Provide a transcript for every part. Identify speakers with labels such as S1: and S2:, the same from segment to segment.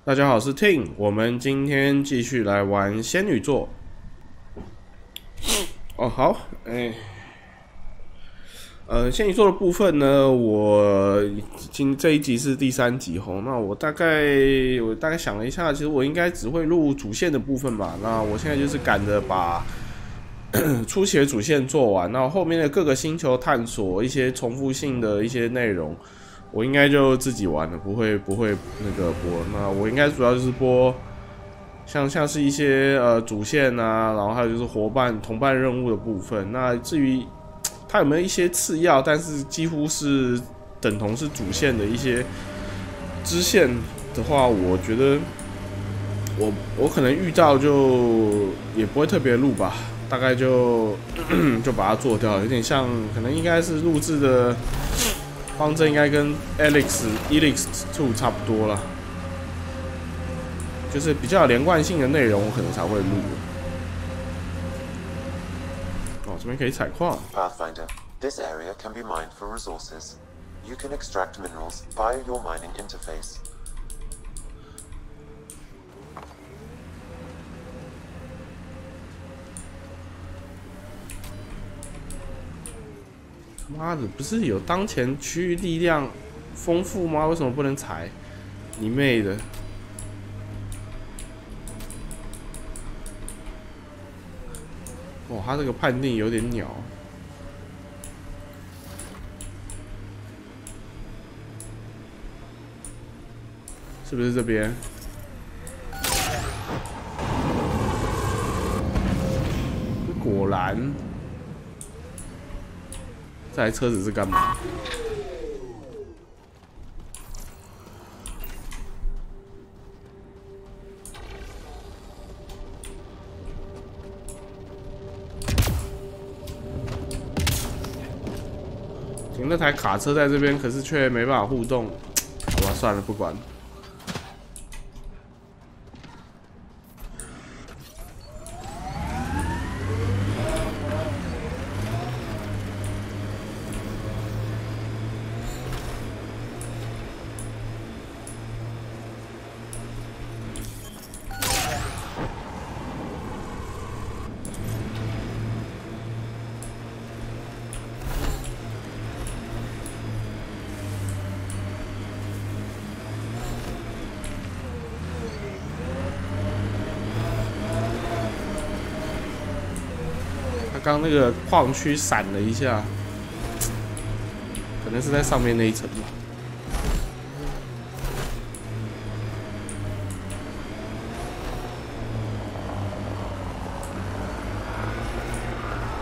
S1: 大家好，我是 Ting， 我们今天继续来玩仙女座。哦，好，仙女座的部分呢，我这一集是第3集吼。那我大概想了一下，其实我应该只会录主线的部分吧。那我现在就是赶着把初期的主线做完，然后后面的各个星球探索一些重复性的一些内容。我应该就自己玩了，不会那个播。那我应该主要就是播像是一些主线啊，然后还有就是同伴任务的部分。那至于它有没有一些次要，但是几乎是等同是主线的一些支线的话，我觉得我可能遇到就也不会特别录吧，大概就把它做掉，有点像可能应该是录制的。方针应该跟 APEX 2差不多了，就是比较有连贯性的内容，我可能才会录。哦，这边可以采矿。
S2: Pathfinder, this area can be mined for resources. You can extract minerals via your mining interface.
S1: 妈的，不是有当前区域力量丰富吗？为什么不能采？你妹的！哇，他这个判定有点鸟，是不是这边？果然。这台车子是干嘛？停那台卡车在这边，可是却没办法互动。好吧，算了，不管。刚那个矿区闪了一下，可能是在上面那一层吧。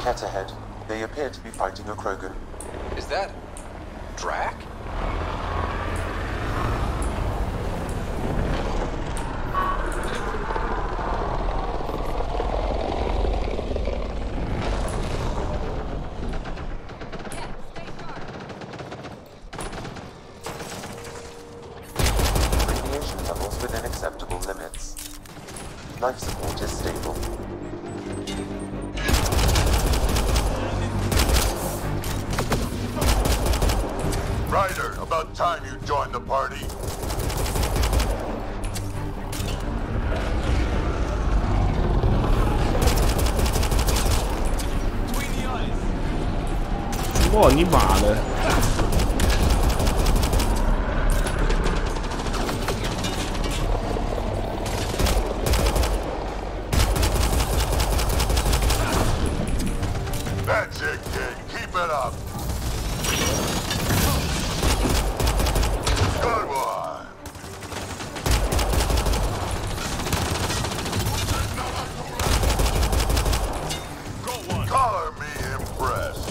S2: Cat ahead. They appear to be fighting a Krogan.
S3: Is that Drac?
S2: Life support is stable.
S4: Ryder, about time you joined the party.
S3: Between the eyes.
S1: 哇，你妈的！That's
S4: it, kid. Keep it up. Good one. Color me impressed.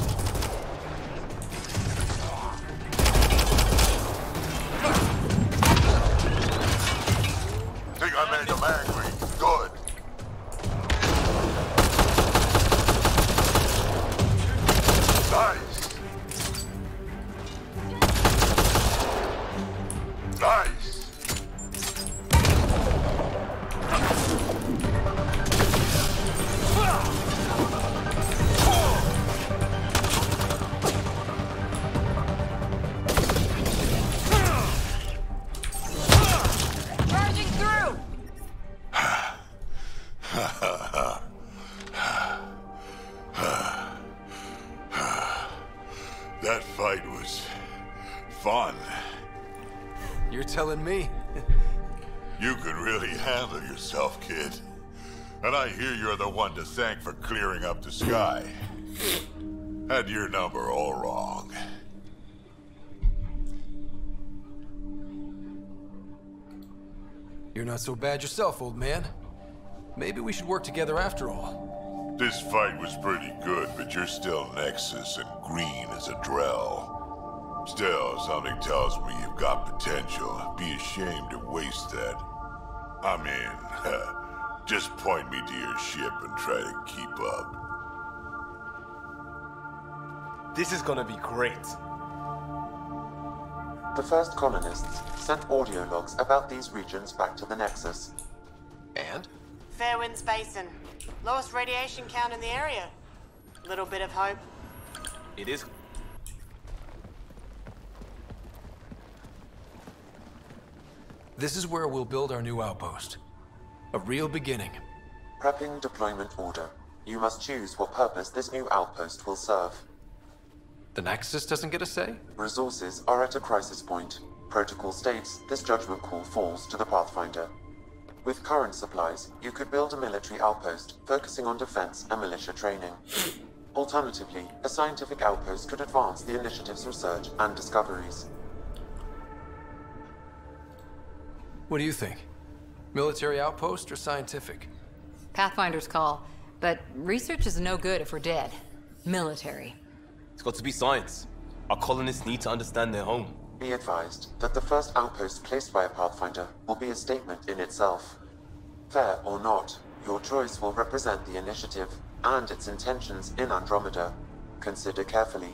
S3: telling me.
S4: You can really handle yourself, kid. And I hear you're the one to thank for clearing up the sky. Had your number all wrong.
S3: You're not so bad yourself, old man. Maybe we should work together after all.
S4: This fight was pretty good, but you're still Nexus and green as a Drell. Still, something tells me you've got potential. Be ashamed to waste that. I mean, just point me to your ship and try to keep up.
S5: This is gonna be great.
S2: The first colonists sent audio logs about these regions back to the Nexus.
S3: And?
S6: Fairwinds Basin. Lowest radiation count in the area. Little bit of hope.
S5: It is.
S3: This is where we'll build our new outpost. A real beginning.
S2: Prepping deployment order. You must choose what purpose this new outpost will serve.
S3: The Nexus doesn't get a say?
S2: Resources are at a crisis point. Protocol states this judgment call falls to the Pathfinder. With current supplies, you could build a military outpost focusing on defense and militia training. Alternatively, a scientific outpost could advance the initiative's research and discoveries.
S3: What do you think? Military outpost or scientific?
S7: Pathfinder's call, but research is no good if we're dead. Military.
S5: It's got to be science. Our colonists need to understand their home.
S2: Be advised that the first outpost placed by a Pathfinder will be a statement in itself. Fair or not, your choice will represent the initiative and its intentions in Andromeda. Consider carefully.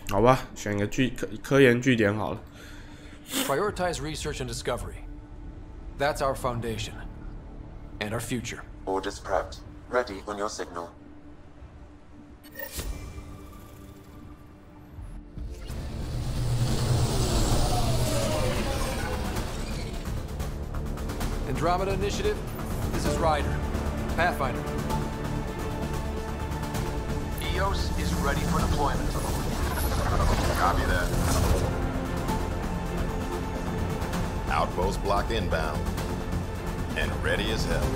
S1: 好吧，选个科研据点好了。
S3: Prioritize research and discovery. That's our foundation. And our future.
S2: Orders prepped. Ready on your signal.
S3: Andromeda Initiative, this is Ryder. Pathfinder.
S8: EOS is ready for deployment.
S9: Copy that. Outpost block inbound. And ready as hell.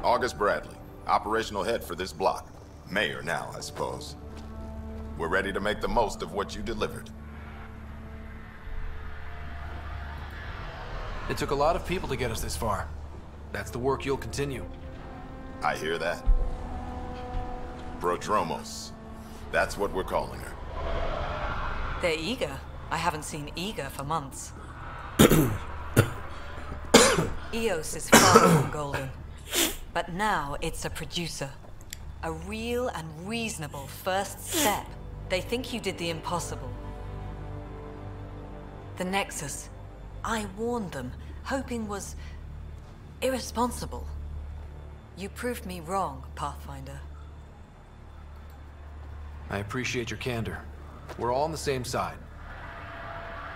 S9: August Bradley, operational head for this block. Mayor now, I suppose. We're ready to make the most of what you delivered.
S3: It took a lot of people to get us this far. That's the work you'll continue.
S9: I hear that. Prodromos. That's what we're calling her.
S10: They're eager. I haven't seen eager for months. EOS is far from golden. But now it's a producer. A real and reasonable first step. They think you did the impossible. The Nexus. I warned them, hoping was irresponsible. You proved me wrong, Pathfinder.
S3: I appreciate your candor. We're all on the same side.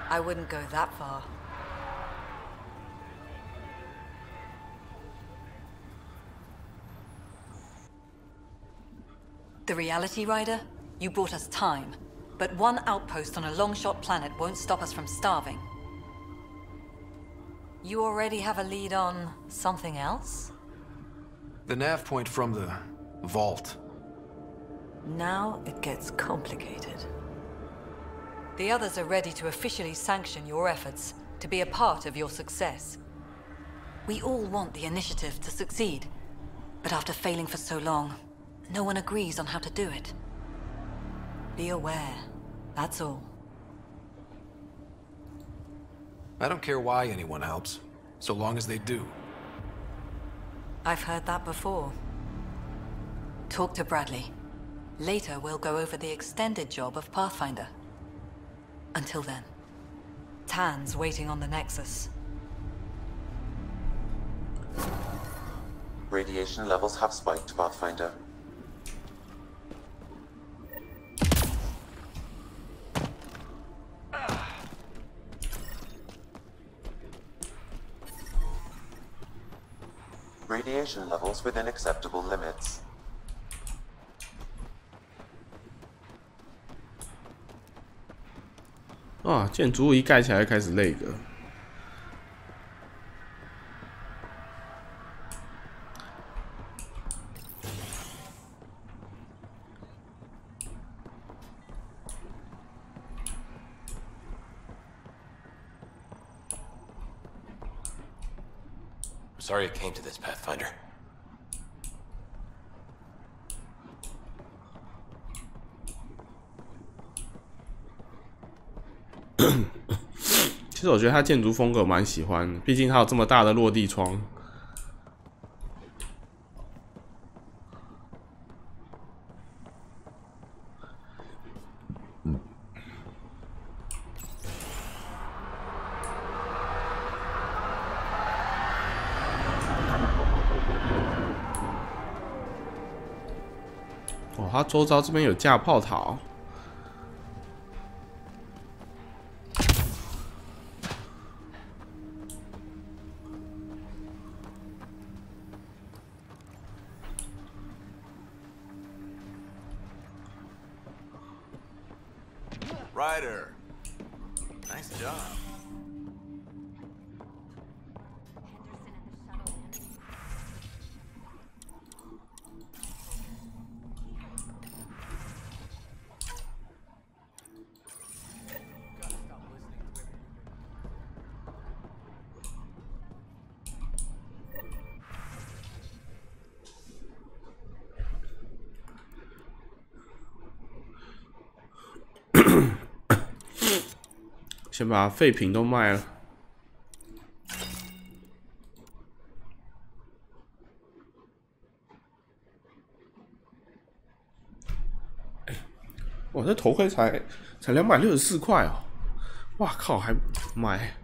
S10: I wouldn't go that far. The reality, Rider? You bought us time. But one outpost on a long-shot planet won't stop us from starving. You already have a lead on something else?
S3: The nav point from the vault.
S10: Now it gets complicated. The others are ready to officially sanction your efforts, to be a part of your success. We all want the initiative to succeed, but after failing for so long, no one agrees on how to do it. Be aware, that's all.
S3: I don't care why anyone helps, so long as they do.
S10: I've heard that before. Talk to Bradley. Later, we'll go over the extended job of Pathfinder. Until then, Tan's waiting on the Nexus.
S2: Radiation levels have spiked, Pathfinder. Radiation levels within acceptable limits.
S1: 啊，建筑物一盖起来就开始那个。
S5: Sorry it came to this, Pathfinder.
S1: 其实我觉得它建筑风格蛮喜欢，毕竟它有这么大的落地窗。哦，它周遭这边有架炮塔。
S9: Ryder, nice job.
S1: Anderson 先把废品都卖了。哇，这头盔才264块哦！哇靠，还买。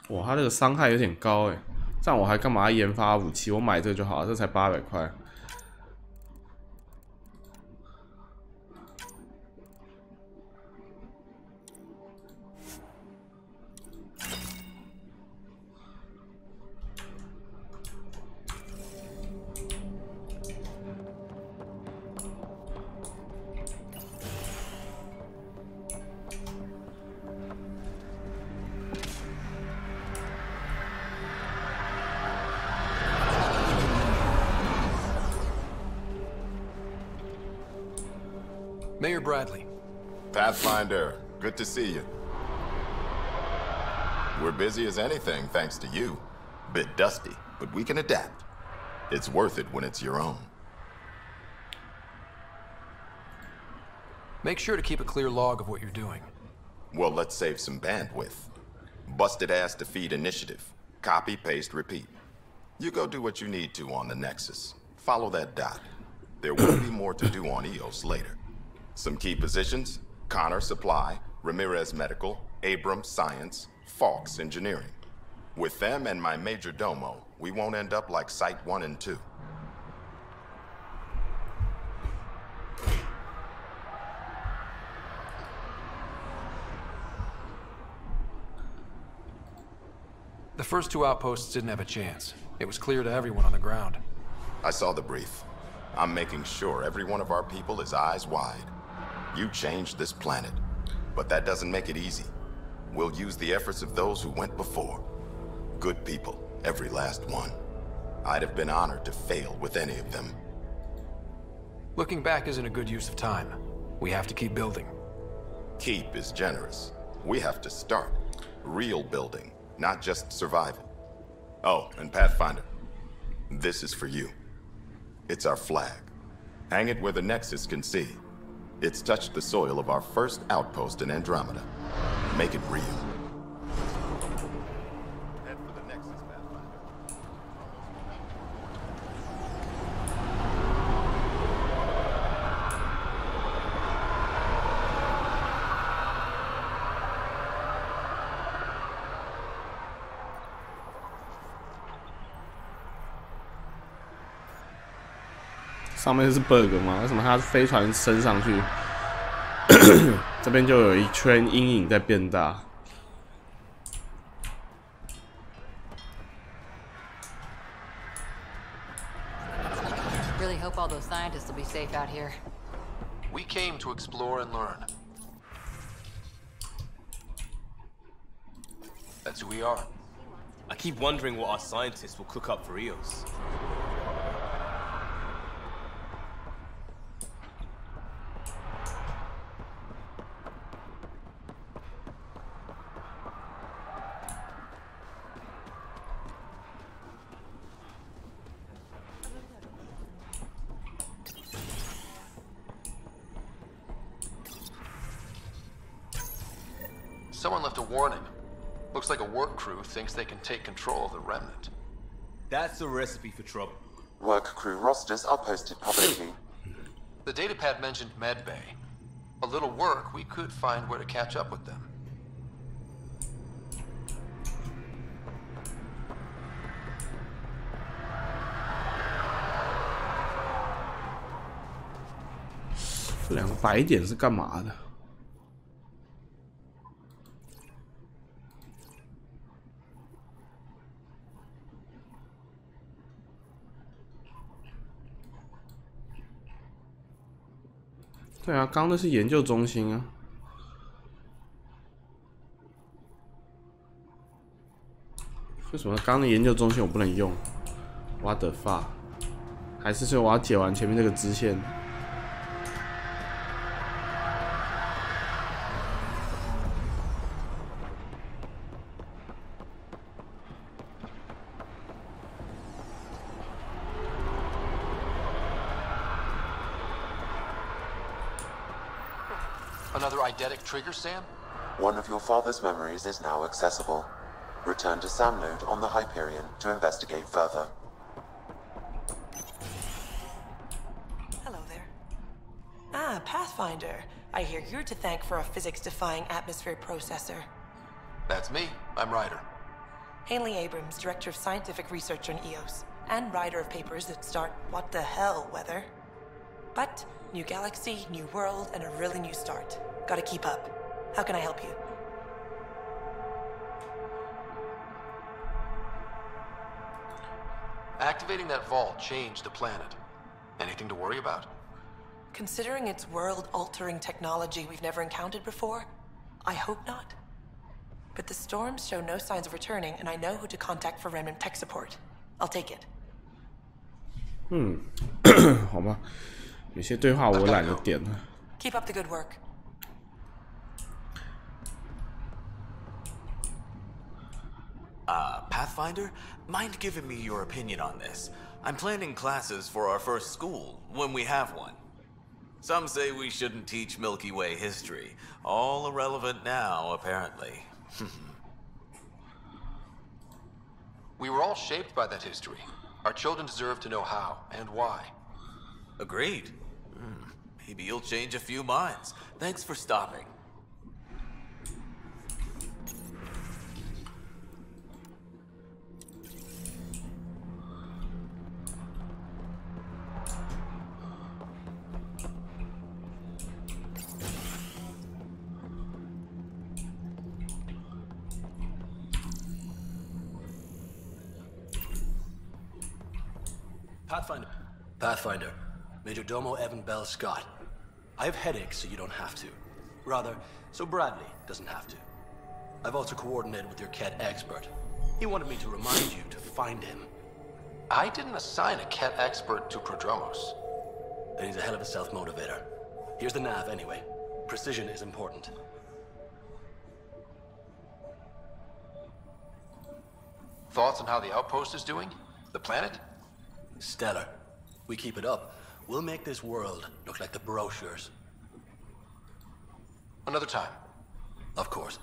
S1: 哇，他这个伤害有点高哎，这样我还干嘛研发武器？我买这就好了，这才800块。
S3: Mayor Bradley.
S9: Pathfinder, good to see you. We're busy as anything thanks to you. Bit dusty, but we can adapt. It's worth it when it's your own.
S3: Make sure to keep a clear log of what you're doing.
S9: Well, let's save some bandwidth. Busted ass defeat initiative. Copy, paste, repeat. You go do what you need to on the Nexus. Follow that dot. There will be more to do on EOS later. Some key positions: Connor Supply, Ramirez Medical, Abrams Science, Falks Engineering. With them and my major domo, we won't end up like Site 1 and 2.
S3: The first 2 outposts didn't have a chance. It was clear to everyone on the ground.
S9: I saw the brief. I'm making sure every one of our people is eyes wide. You changed this planet, but that doesn't make it easy. We'll use the efforts of those who went before. Good people, every last one. I'd have been honored to fail with any of them.
S3: Looking back isn't a good use of time. We have to keep building.
S9: Keep is generous. We have to start. Real building, not just survival. Oh, and Pathfinder, this is for you. It's our flag. Hang it where the Nexus can see. It's touched the soil of our first outpost in Andromeda. Make it real. Head for the Nexus, Pathfinder.
S1: 上面是 bug 吗？为什么它飞船升上去，这边就有一圈阴影在变大？
S7: Really hope all those scientists will be safe out here.
S8: We came to explore and learn. That's who we are.
S5: I keep wondering what our scientists will cook up for Eos.
S8: Someone left a warning. Looks like a work crew thinks they can take control of the remnant.
S5: That's a recipe for trouble.
S2: Work crew rosters are posted publicly.
S8: The datapad mentioned medbay. A little work, we could find where to catch up with them.
S1: $200点是干嘛的？ 对啊，刚那是研究中心啊。为什么刚的研究中心我不能用 ？What the fuck？ 还是说我要解完前面这个支线？
S8: Another eidetic trigger, Sam?
S2: One of your father's memories is now accessible. Return to Sam node on the Hyperion to investigate further.
S11: Hello there. Ah, Pathfinder. I hear you're to thank for a physics-defying atmosphere processor.
S8: That's me. I'm Ryder.
S11: Hanley Abrams, Director of Scientific Research on EOS, and writer of papers that start what the hell weather. But new galaxy, new world, and a really new start. Gotta keep up. How can I help you?
S8: Activating that vault changed the planet. Anything to worry about?
S11: Considering it's world-altering technology we've never encountered before, I hope not. But the storms show no signs of returning, and I know who to contact for remnant tech support. I'll take it.
S1: 好吧，有些对话我懒得点了。
S11: Keep up the good work.
S12: Pathfinder, mind giving me your opinion on this? I'm planning classes for our first school, when we have one. Some say we shouldn't teach Milky Way history. All irrelevant now, apparently.
S8: We were all shaped by that history. Our children deserve to know how and why.
S12: Agreed. Maybe you'll change a few minds. Thanks for stopping.
S13: Pathfinder. Major Domo Evan Bell Scott. I have headaches, so you don't have to. Rather, so Bradley doesn't have to. I've also coordinated with your Ket expert. He wanted me to remind you to find him.
S8: I didn't assign a Ket expert to Prodromos.
S13: Then he's a hell of a self-motivator. Here's the nav anyway. Precision is important.
S8: Thoughts on how the outpost is doing? The planet?
S13: Stellar. We keep it up, we'll make this world look like the brochures.
S8: Another time.
S13: Of course.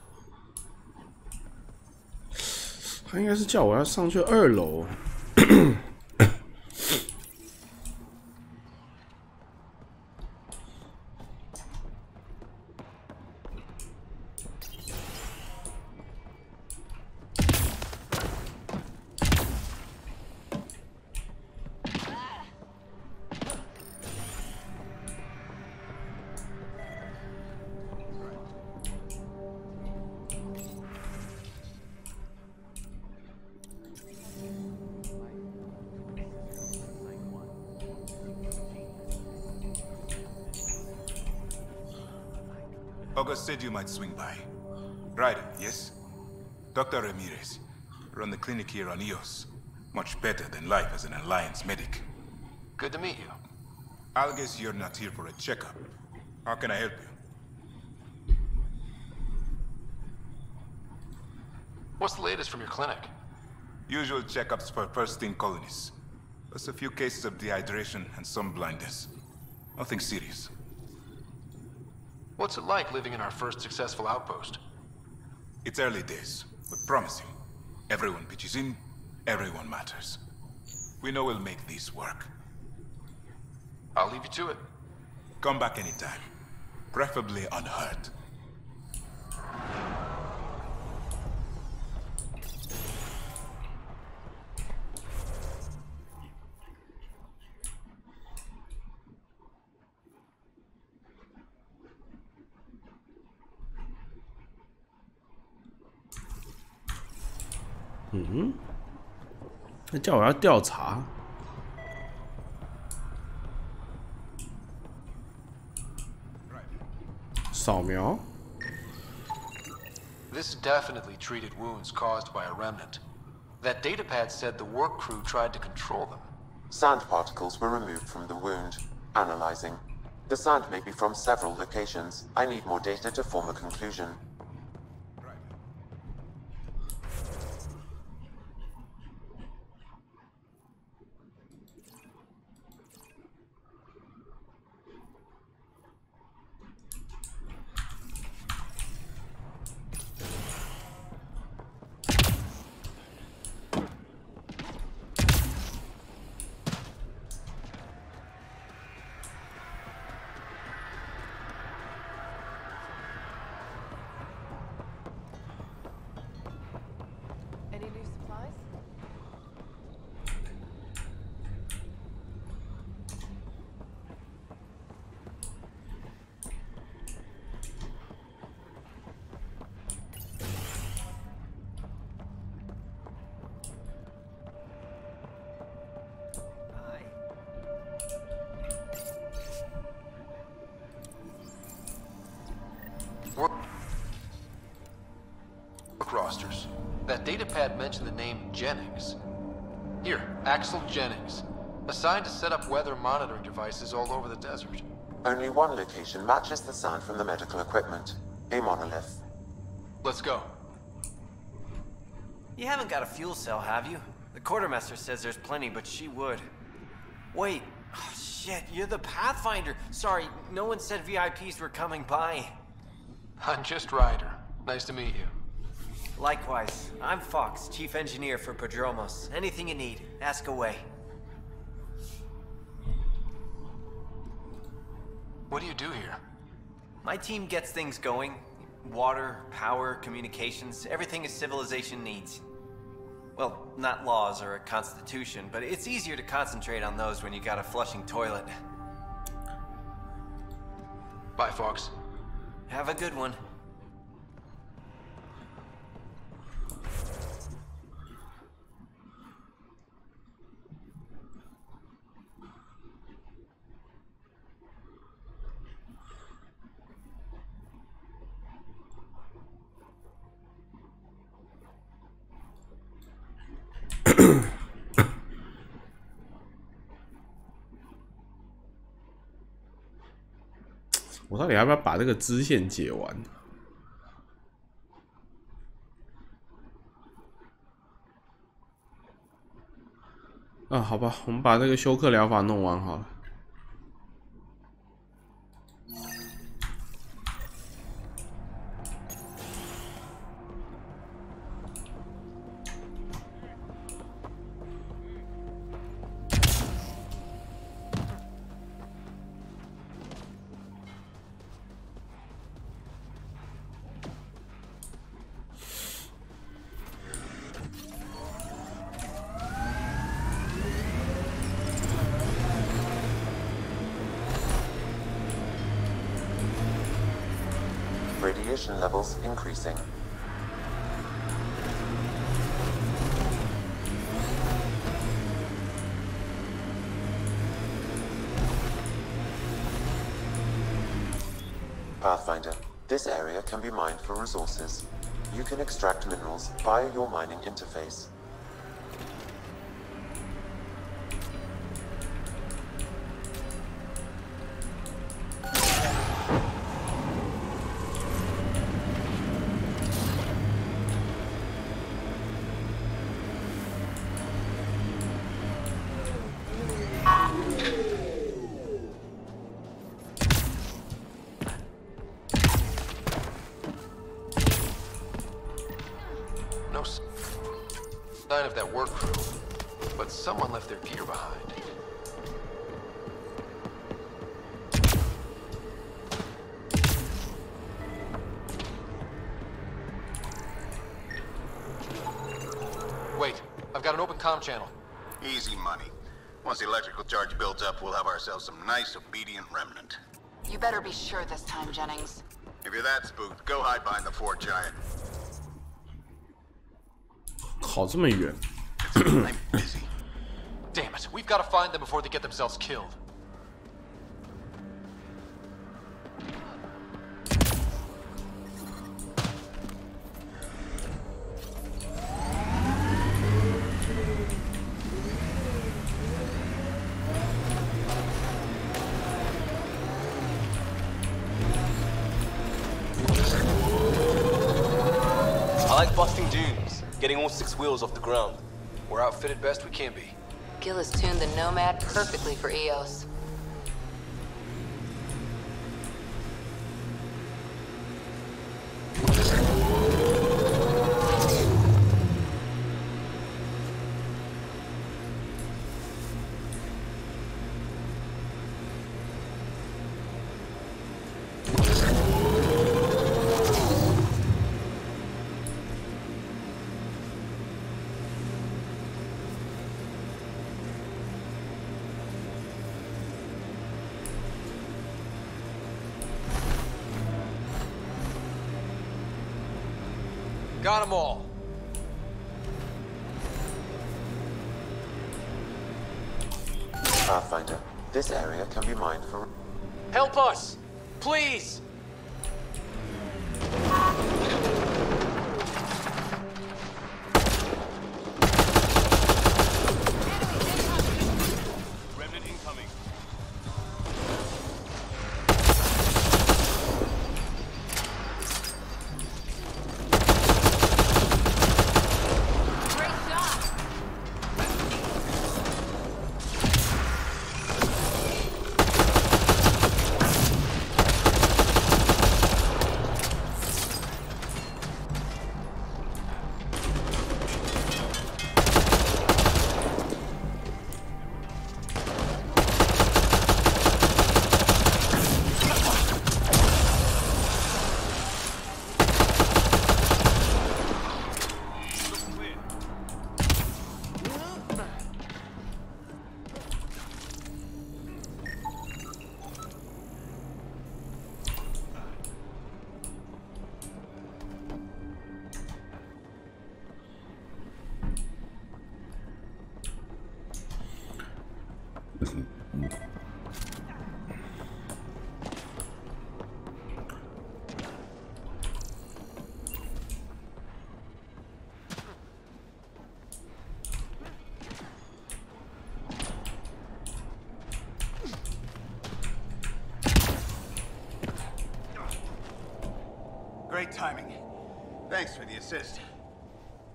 S1: 他应该是叫我要上去2楼。
S14: August said you might swing by. Ryder, yes? Dr. Ramirez. Run the clinic here on EOS. Much better than life as an Alliance medic.
S8: Good to meet you.
S14: I'll guess you're not here for a checkup. How can I help you?
S8: What's the latest from your clinic?
S14: Usual checkups for first-in colonists. Plus a few cases of dehydration and some blindness. Nothing serious.
S8: What's it like living in our first successful outpost?
S14: It's early days, but promising. Everyone pitches in, everyone matters. We know we'll make this work.
S8: I'll leave you to it.
S14: Come back anytime. Preferably unhurt.
S1: 嗯，他叫我要调查。扫描。
S8: This definitely treated wounds caused by a remnant. That datapad said the work crew tried to control them.
S2: Sand particles were removed from the wound. Analyzing. The sand may be from several locations. I need more data to form a conclusion.
S8: Work rosters. That datapad mentioned the name Jennings. Here, Axel Jennings. Assigned to set up weather monitoring devices all over the desert.
S2: Only one location matches the sound from the medical equipment. A monolith.
S8: Let's go.
S15: You haven't got a fuel cell, have you? The quartermaster says there's plenty, but she would. Wait. Oh, shit, you're the Pathfinder. Sorry, no one said VIPs were coming by.
S8: I'm just Ryder. Nice to meet you.
S15: Likewise. I'm Fox, Chief Engineer for Prodromos. Anything you need, ask away.
S8: What do you do here?
S15: My team gets things going. Water, power, communications, everything a civilization needs. Well, not laws or a constitution, but it's easier to concentrate on those when you got a flushing toilet.
S8: Bye, Fox.
S15: Have a good one.
S1: 我到底要不要把这个支线解完？啊，好吧，我们把那个休克疗法弄完好了。
S2: Radiation levels increasing. Pathfinder, this area can be mined for resources. You can extract minerals via your mining interface.
S8: Sign of that work crew, but someone left their gear behind. Wait, I've got an open comm channel.
S16: Easy money. Once the electrical charge builds up, we'll have ourselves some nice, obedient remnant.
S17: You better be sure this time, Jennings.
S16: If you're that spooked, go hide behind the fort giant.
S1: 跑这么远。
S16: I'm busy.
S8: Damn it, we've got to find them before they get themselves killed.
S5: I like busting dunes, getting all 6 wheels off the ground.
S8: We're outfitted best we can be.
S7: Gil has tuned the Nomad perfectly for EOS.
S8: Got them all.
S2: Pathfinder, this area can be mined for...
S8: Help us! Please!
S5: Remnant incoming.
S16: Great timing. Thanks for the assist.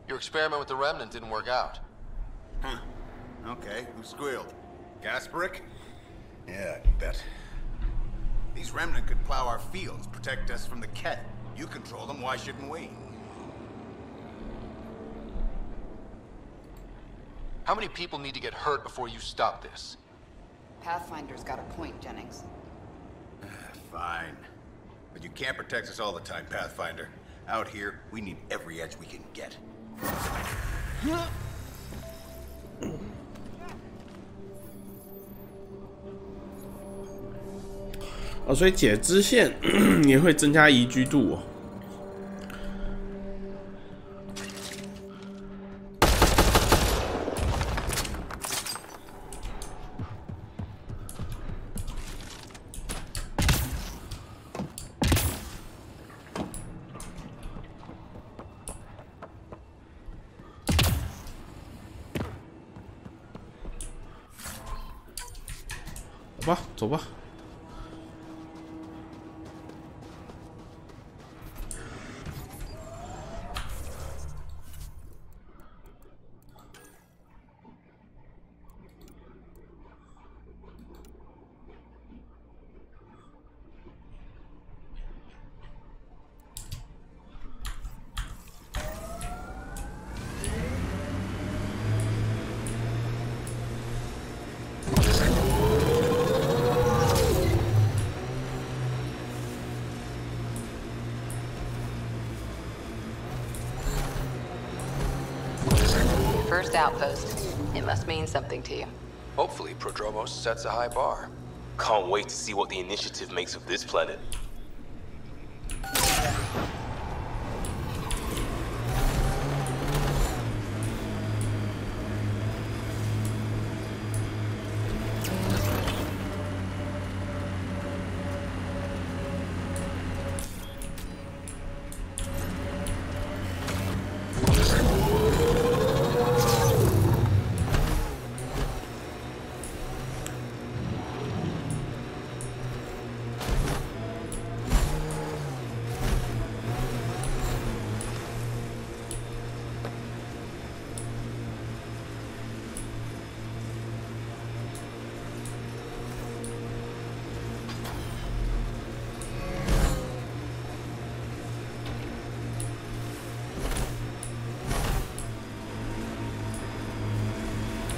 S8: Your experiment with the Remnant didn't work out.
S16: Huh. Okay, who squealed? Gasbrick? Yeah, I bet. These remnant could plow our fields, protect us from the Ket. You control them, why shouldn't we?
S13: How many people need to get hurt before you stop this?
S17: Pathfinder's got a point, Jennings.
S16: Fine. But you can't protect us all the time, Pathfinder. Out here, we need every edge we can get.
S1: 哦，所以解支线也会增加宜居度哦。走吧，走吧。
S7: First outpost. It must mean something to you.
S13: Hopefully, Prodromos sets a high bar.
S5: Can't wait to see what the initiative makes of this planet.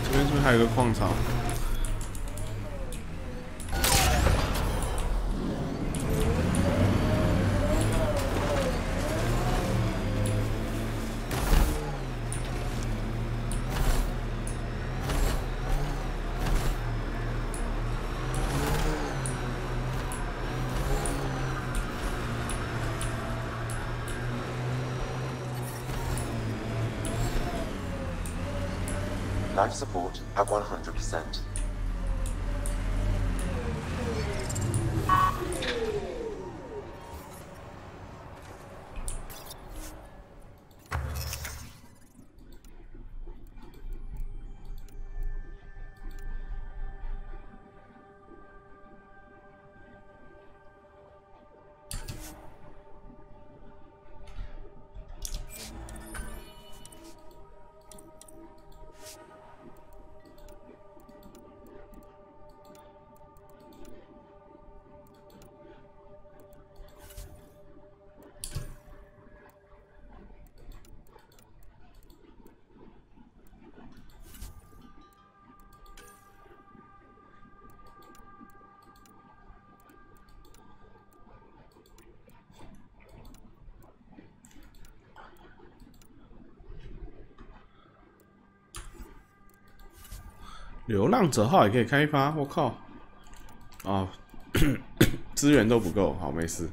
S5: 这边是不是还有个矿场？Life
S2: support at 100%.
S1: 流浪者号也可以开发，我靠！啊，资源都不够，好，没事。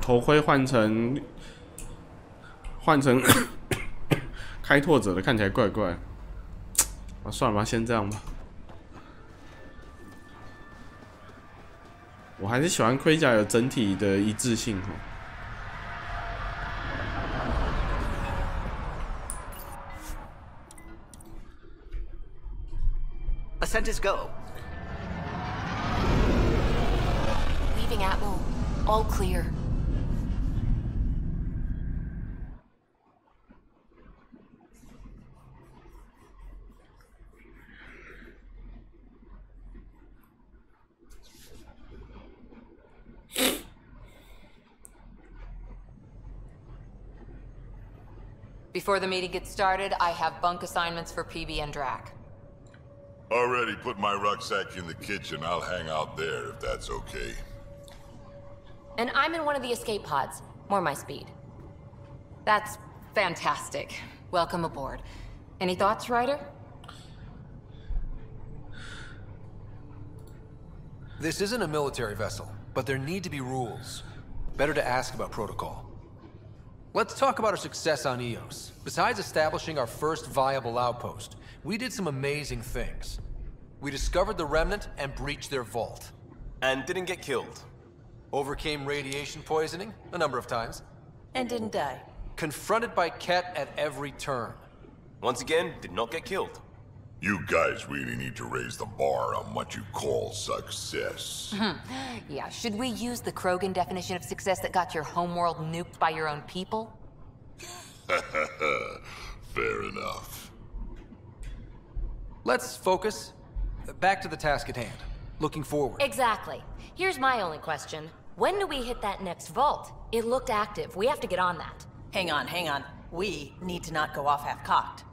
S1: 头盔换成开拓者的，看起来怪怪。啊，算了吧，先这样吧。我还是喜欢盔甲有整体的一致性哈。
S18: Ascent is go.
S19: Leaving Atmo. All clear.
S7: Before the meeting gets started, I have bunk assignments for PB and Drac.
S4: Already put my rucksack in the kitchen. I'll hang out there if that's okay.
S19: And I'm in one of the escape pods. More my speed.
S7: That's fantastic. Welcome aboard. Any thoughts, Ryder?
S3: This isn't a military vessel, but there need to be rules. Better to ask about protocol. Let's talk about our success on Eos. Besides establishing our first viable outpost, we did some amazing things. We discovered the Remnant and breached their vault.
S5: And didn't get killed.
S3: Overcame radiation poisoning a number of times.
S11: And didn't die.
S3: Confronted by Ket at every turn.
S5: Once again, did not get killed.
S4: You guys really need to raise the bar on what you call success.
S19: Yeah, should we use the Krogan definition of success that got your homeworld nuked by your own people?
S4: Fair enough.
S3: Let's focus. Back to the task at hand. Looking forward.
S19: Exactly. Here's my only question. When do we hit that next vault? It looked active. We have to get on that.
S11: Hang on. We need to not go off half-cocked.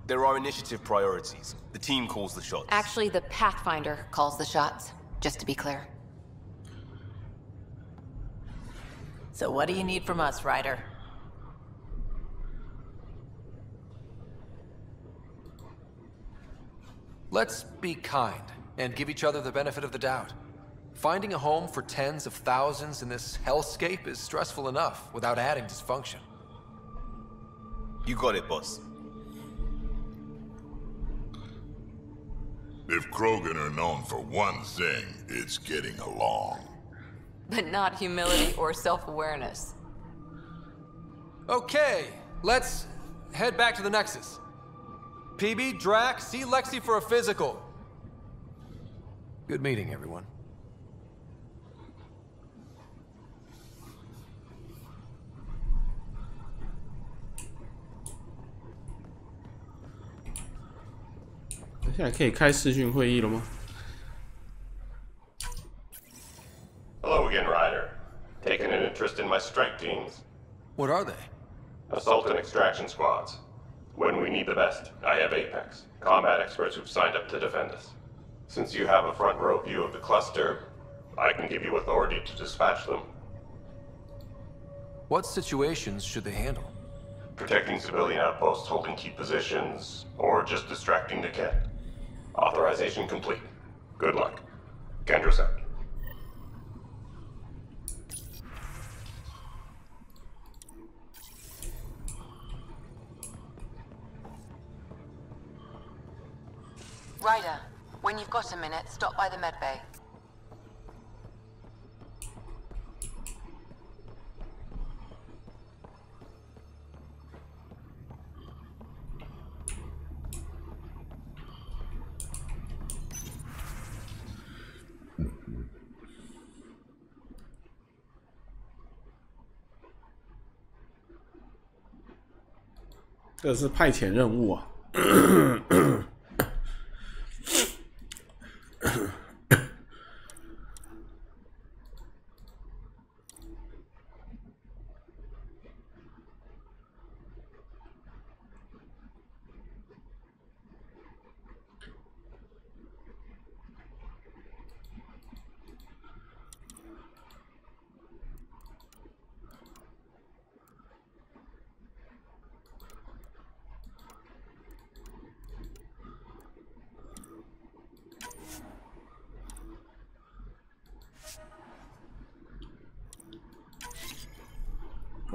S5: There are initiative priorities. The team calls the shots.
S19: Actually, the Pathfinder calls the shots, just to be clear.
S11: So what do you need from us, Ryder?
S3: Let's be kind and give each other the benefit of the doubt. Finding a home for tens of thousands in this hellscape is stressful enough without adding dysfunction.
S5: You got it, boss.
S4: If Krogan are known for one thing, it's getting along.
S7: But not humility or self-awareness.
S3: Okay, let's head back to the Nexus. PB, Drac, see Lexi for a physical. Good meeting, everyone.
S1: 现在可以开视讯会议了吗？
S20: Hello again, Ryder. Taking an interest in my strike teams.
S3: What are they?
S20: Assault and extraction squads. When we need the best, I have APEX, combat experts who've signed up to defend us. Since you have a front row view of the cluster, I can give you authority to dispatch them.
S3: What situations should they handle?
S20: Protecting civilian outposts holding key positions, or just distracting the Ket. Authorization complete. Good luck. Kendra out.
S19: Ryder, when you've got a minute, stop by the medbay.
S1: This 这是派遣任务啊。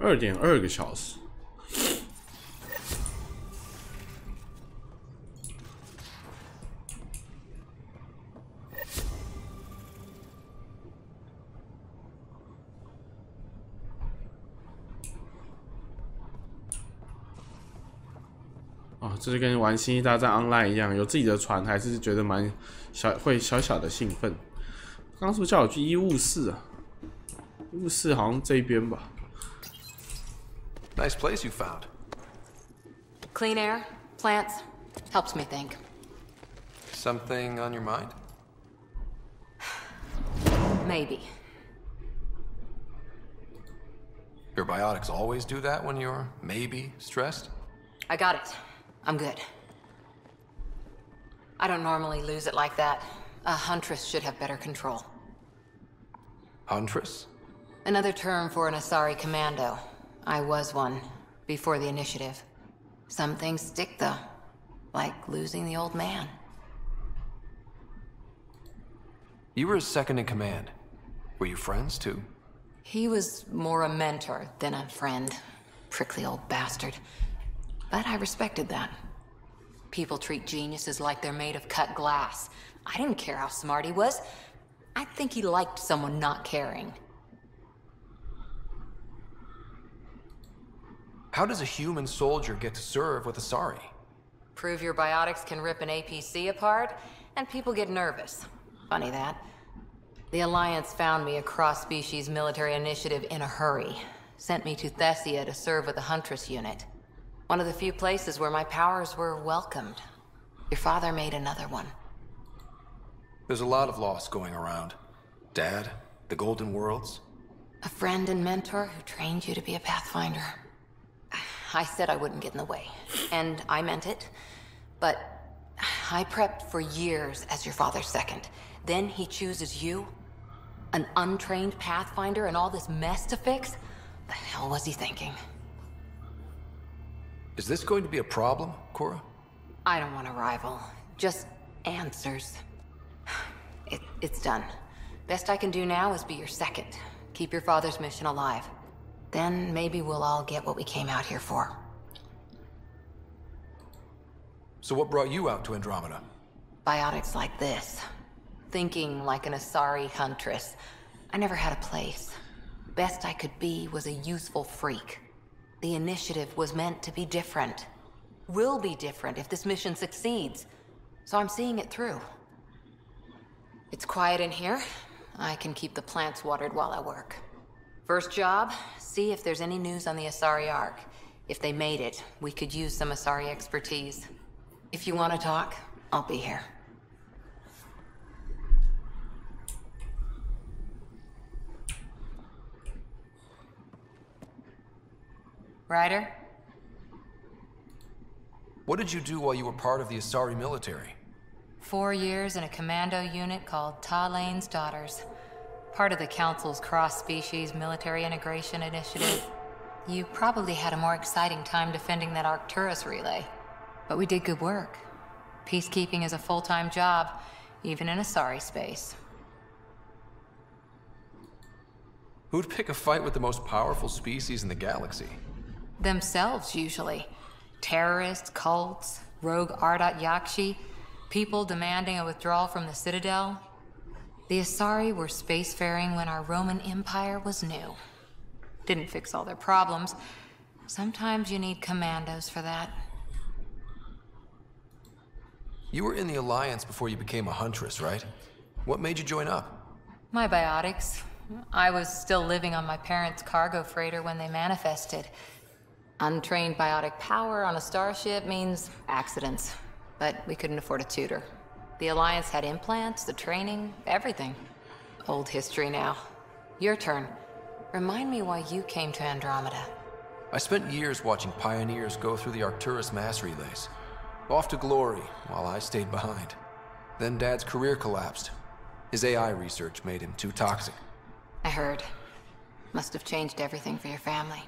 S1: 2.2个小时。这就跟玩《星际大战 Online》一样，有自己的船还是觉得蛮会小小的兴奋。刚刚是不是叫我去医务室啊？医务室好像这一边吧。
S3: Nice place you found.
S7: Clean air, plants, helps me think.
S3: Something on your mind?
S7: Maybe.
S3: Your biotics always do that when you're maybe stressed?
S7: I got it. I'm good. I don't normally lose it like that. A huntress should have better control.
S3: Huntress?
S7: Another term for an Asari commando. I was one, before the initiative. Some things stick, though. Like losing the old man.
S3: You were his second in command. Were you friends, too?
S7: He was more a mentor than a friend. Prickly old bastard. But I respected that. People treat geniuses like they're made of cut glass. I didn't care how smart he was. I think he liked someone not caring.
S3: How does a human soldier get to serve with Asari?
S7: Prove your biotics can rip an APC apart, and people get nervous. Funny that. The Alliance found me a cross-species military initiative in a hurry. Sent me to Thessia to serve with the Huntress unit. One of the few places where my powers were welcomed. Your father made another one.
S3: There's a lot of loss going around. Dad, the Golden Worlds.
S7: A friend and mentor who trained you to be a Pathfinder. I said I wouldn't get in the way, and I meant it. But I prepped for years as your father's second. Then he chooses you? An untrained Pathfinder and all this mess to fix? The hell was he thinking?
S3: Is this going to be a problem, Cora?
S7: I don't want a rival. Just answers. It's done. Best I can do now is be your second. Keep your father's mission alive. Then maybe we'll all get what we came out here for.
S3: So what brought you out to Andromeda?
S7: Biotics like this. Thinking like an Asari huntress. I never had a place. Best I could be was a useful freak. The initiative was meant to be different. Will be different if this mission succeeds. So I'm seeing it through. It's quiet in here. I can keep the plants watered while I work. First job, see if there's any news on the Asari Ark. If they made it, we could use some Asari expertise. If you want to talk, I'll be here. Ryder?
S3: What did you do while you were part of the Asari military?
S7: 4 years in a commando unit called Talane's Daughters. Part of the Council's cross-species military integration initiative. You probably had a more exciting time defending that Arcturus relay. But we did good work. Peacekeeping is a full-time job, even in Asari space.
S3: Who'd pick a fight with the most powerful species in the galaxy?
S7: Themselves, usually. Terrorists, cults, rogue Ardat Yakshi, people demanding a withdrawal from the Citadel. The Asari were spacefaring when our Roman Empire was new. Didn't fix all their problems. Sometimes you need commandos for that.
S3: You were in the Alliance before you became a Huntress, right? What made you join up?
S7: My biotics. I was still living on my parents' cargo freighter when they manifested. Untrained biotic power on a starship means accidents. But we couldn't afford a tutor. The Alliance had implants, the training, everything. Old history now. Your turn. Remind me why you came to Andromeda.
S3: I spent years watching pioneers go through the Arcturus mass relays. Off to glory, while I stayed behind. Then Dad's career collapsed. His AI research made him too toxic.
S7: I heard. Must have changed everything for your family.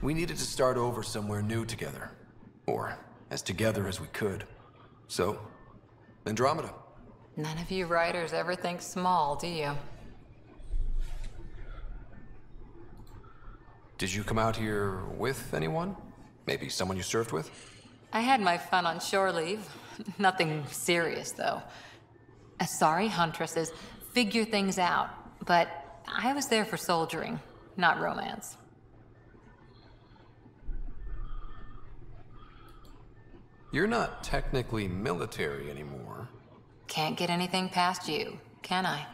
S3: We needed to start over somewhere new together. Or as together as we could. So, Andromeda.
S7: None of you writers ever think small, do you?
S3: Did you come out here with anyone? Maybe someone you served with?
S7: I had my fun on shore leave. Nothing serious, though. Sorry, huntresses. Figure things out. But I was there for soldiering, not romance.
S3: You're not technically military anymore.
S7: Can't get anything past you, can I?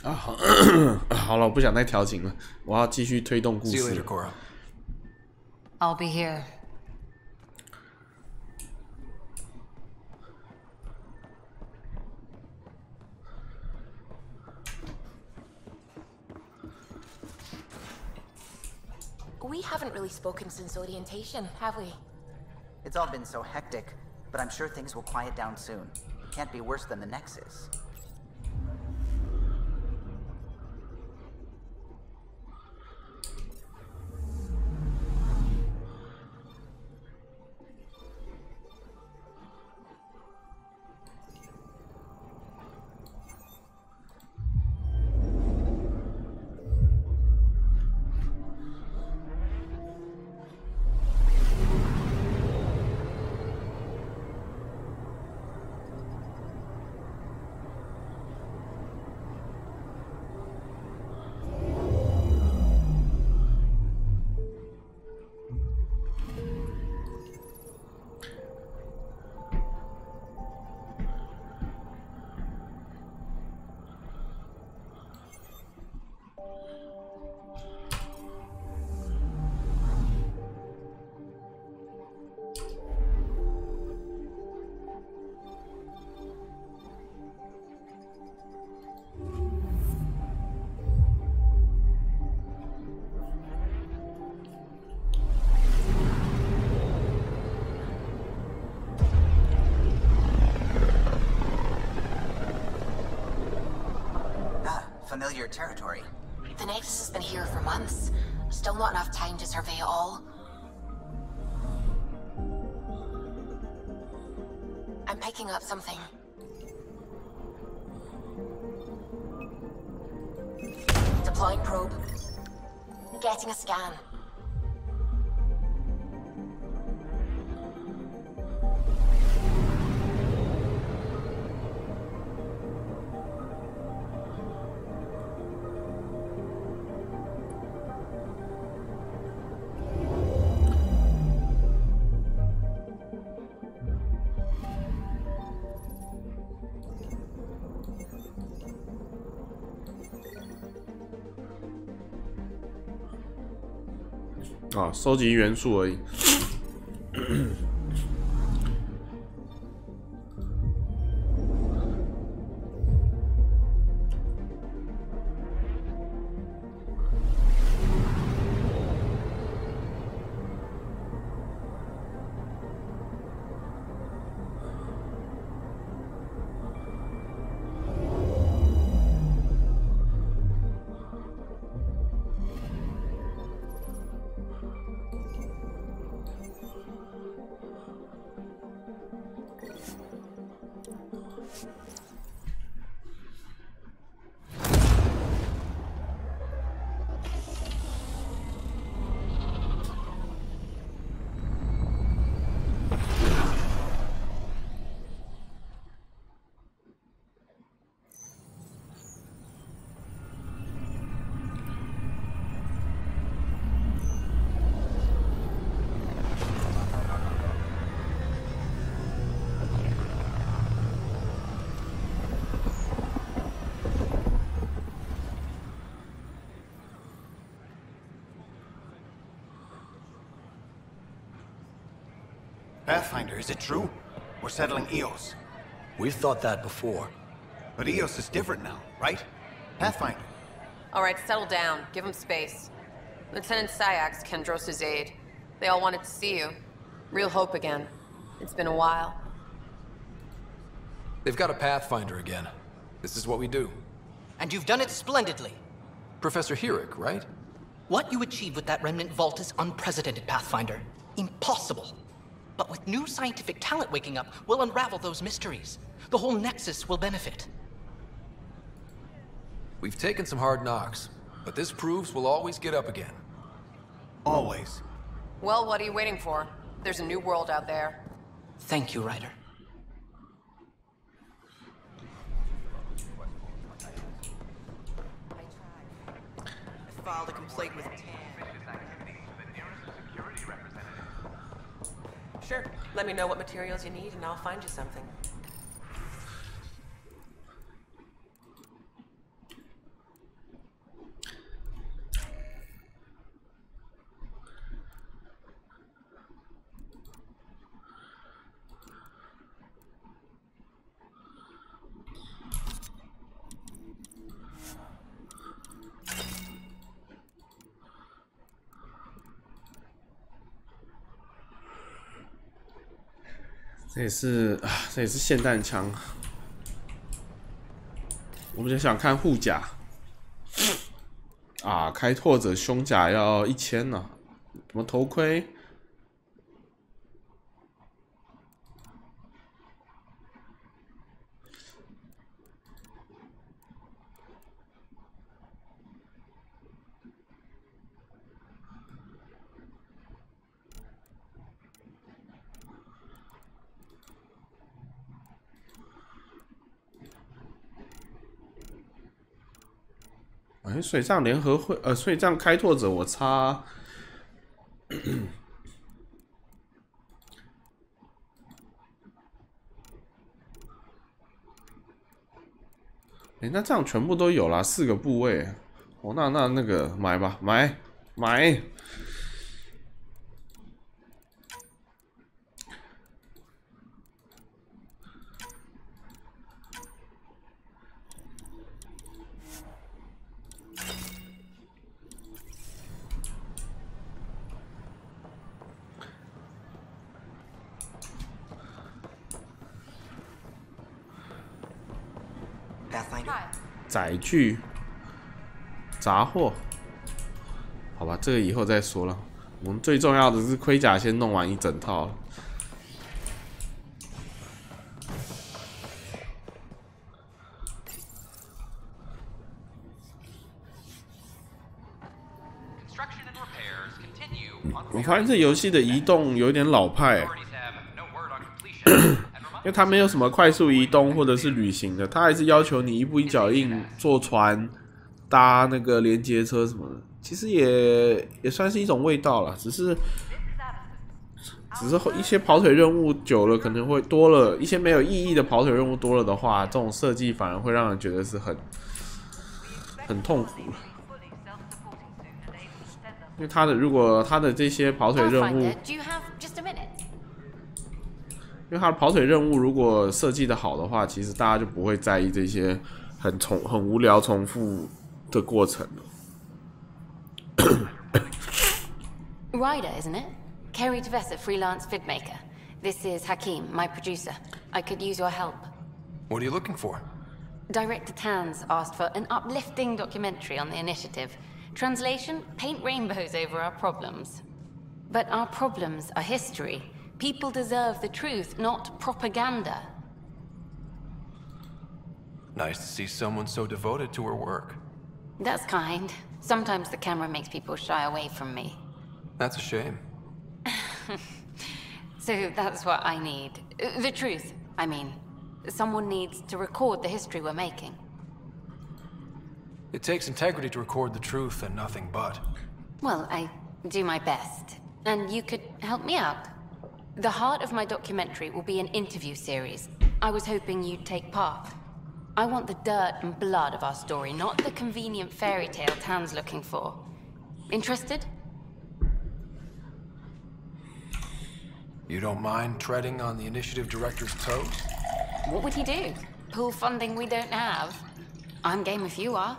S1: 好了，我不想再调情了，我要继续推动故
S3: See you
S1: 事。
S3: later, Cora.
S7: I'll be here.
S19: We haven't really spoken since orientation, have we?
S18: It's all been so hectic, but I'm sure things will quiet down soon. Can't be worse than the Nexus. Familiar territory.
S19: The Nexus has been here for months. Still not enough time to survey it all. I'm picking up something. Deploying probe. Getting a scan.
S1: 啊，收集元素而已。
S16: Pathfinder, is it true? We're settling Eos.
S13: We've thought that before.
S16: But Eos is different now, right? Pathfinder.
S21: All right, settle down. Give him space. Lieutenant Syax, Kendros' aide. They all wanted to see you. Real hope again. It's been a while.
S3: They've got a Pathfinder again. This is what we do.
S22: And you've done it splendidly.
S3: Professor Herrick, right?
S22: What you achieved with that remnant vault is unprecedented, Pathfinder. Impossible. But with new scientific talent waking up, we'll unravel those mysteries. The whole Nexus will benefit.
S3: We've taken some hard knocks, but this proves we'll always get up again.
S22: Always.
S21: Well, what are you waiting for? There's a new world out there.
S22: Thank you, Ryder.
S11: I filed a complaint with Sure. Let me know what materials you need and I'll find you something.
S1: 这也是霰弹枪。我们就想看护甲啊，开拓者胸甲要1000呢，什么头盔？水上联合会，水上开拓者我差，那这样全部都有啦，4个部位，哦，那个买吧，买。载具、杂货，好吧，这个以后再说了。我们最重要的是盔甲先弄完一整套。我发现这游戏的移动有点老派，因为它没有什么快速移动或者是旅行的，它还是要求你一步一脚印，坐船、搭那个连接车什么的。其实也算是一种味道啦，只是一些跑腿任务久了可能会多了一些没有意义的跑腿任务多了的话，这种设计反而会让人觉得是很痛苦。因为如果他的这些跑腿任务，因为他的跑腿任务如果设计的好的话，其实大家就不会在意这些很无聊重复的过程了。
S7: Ryder, isn't it? Kerry Tevessa, freelance vidmaker. This is Hakeem, my producer. I could use your help.
S3: What are you looking for?
S7: Director Tanz asked for an uplifting documentary on the initiative. Translation: paint rainbows over our problems. But our problems are history. People deserve the truth, not propaganda.
S3: Nice to see someone so devoted to her work.
S7: That's kind. Sometimes the camera makes people shy away from me.
S3: That's a shame.
S7: So that's what I need. The truth, I mean. Someone needs to record the history we're making.
S3: It takes integrity to record the truth and nothing but.
S7: Well, I do my best. And you could help me out. The heart of my documentary will be an interview series. I was hoping you'd take part. I want the dirt and blood of our story, not the convenient fairy tale Tan's looking for. Interested?
S3: You don't mind treading on the initiative director's toes?
S7: What would he do? Pull funding we don't have? I'm game if you are.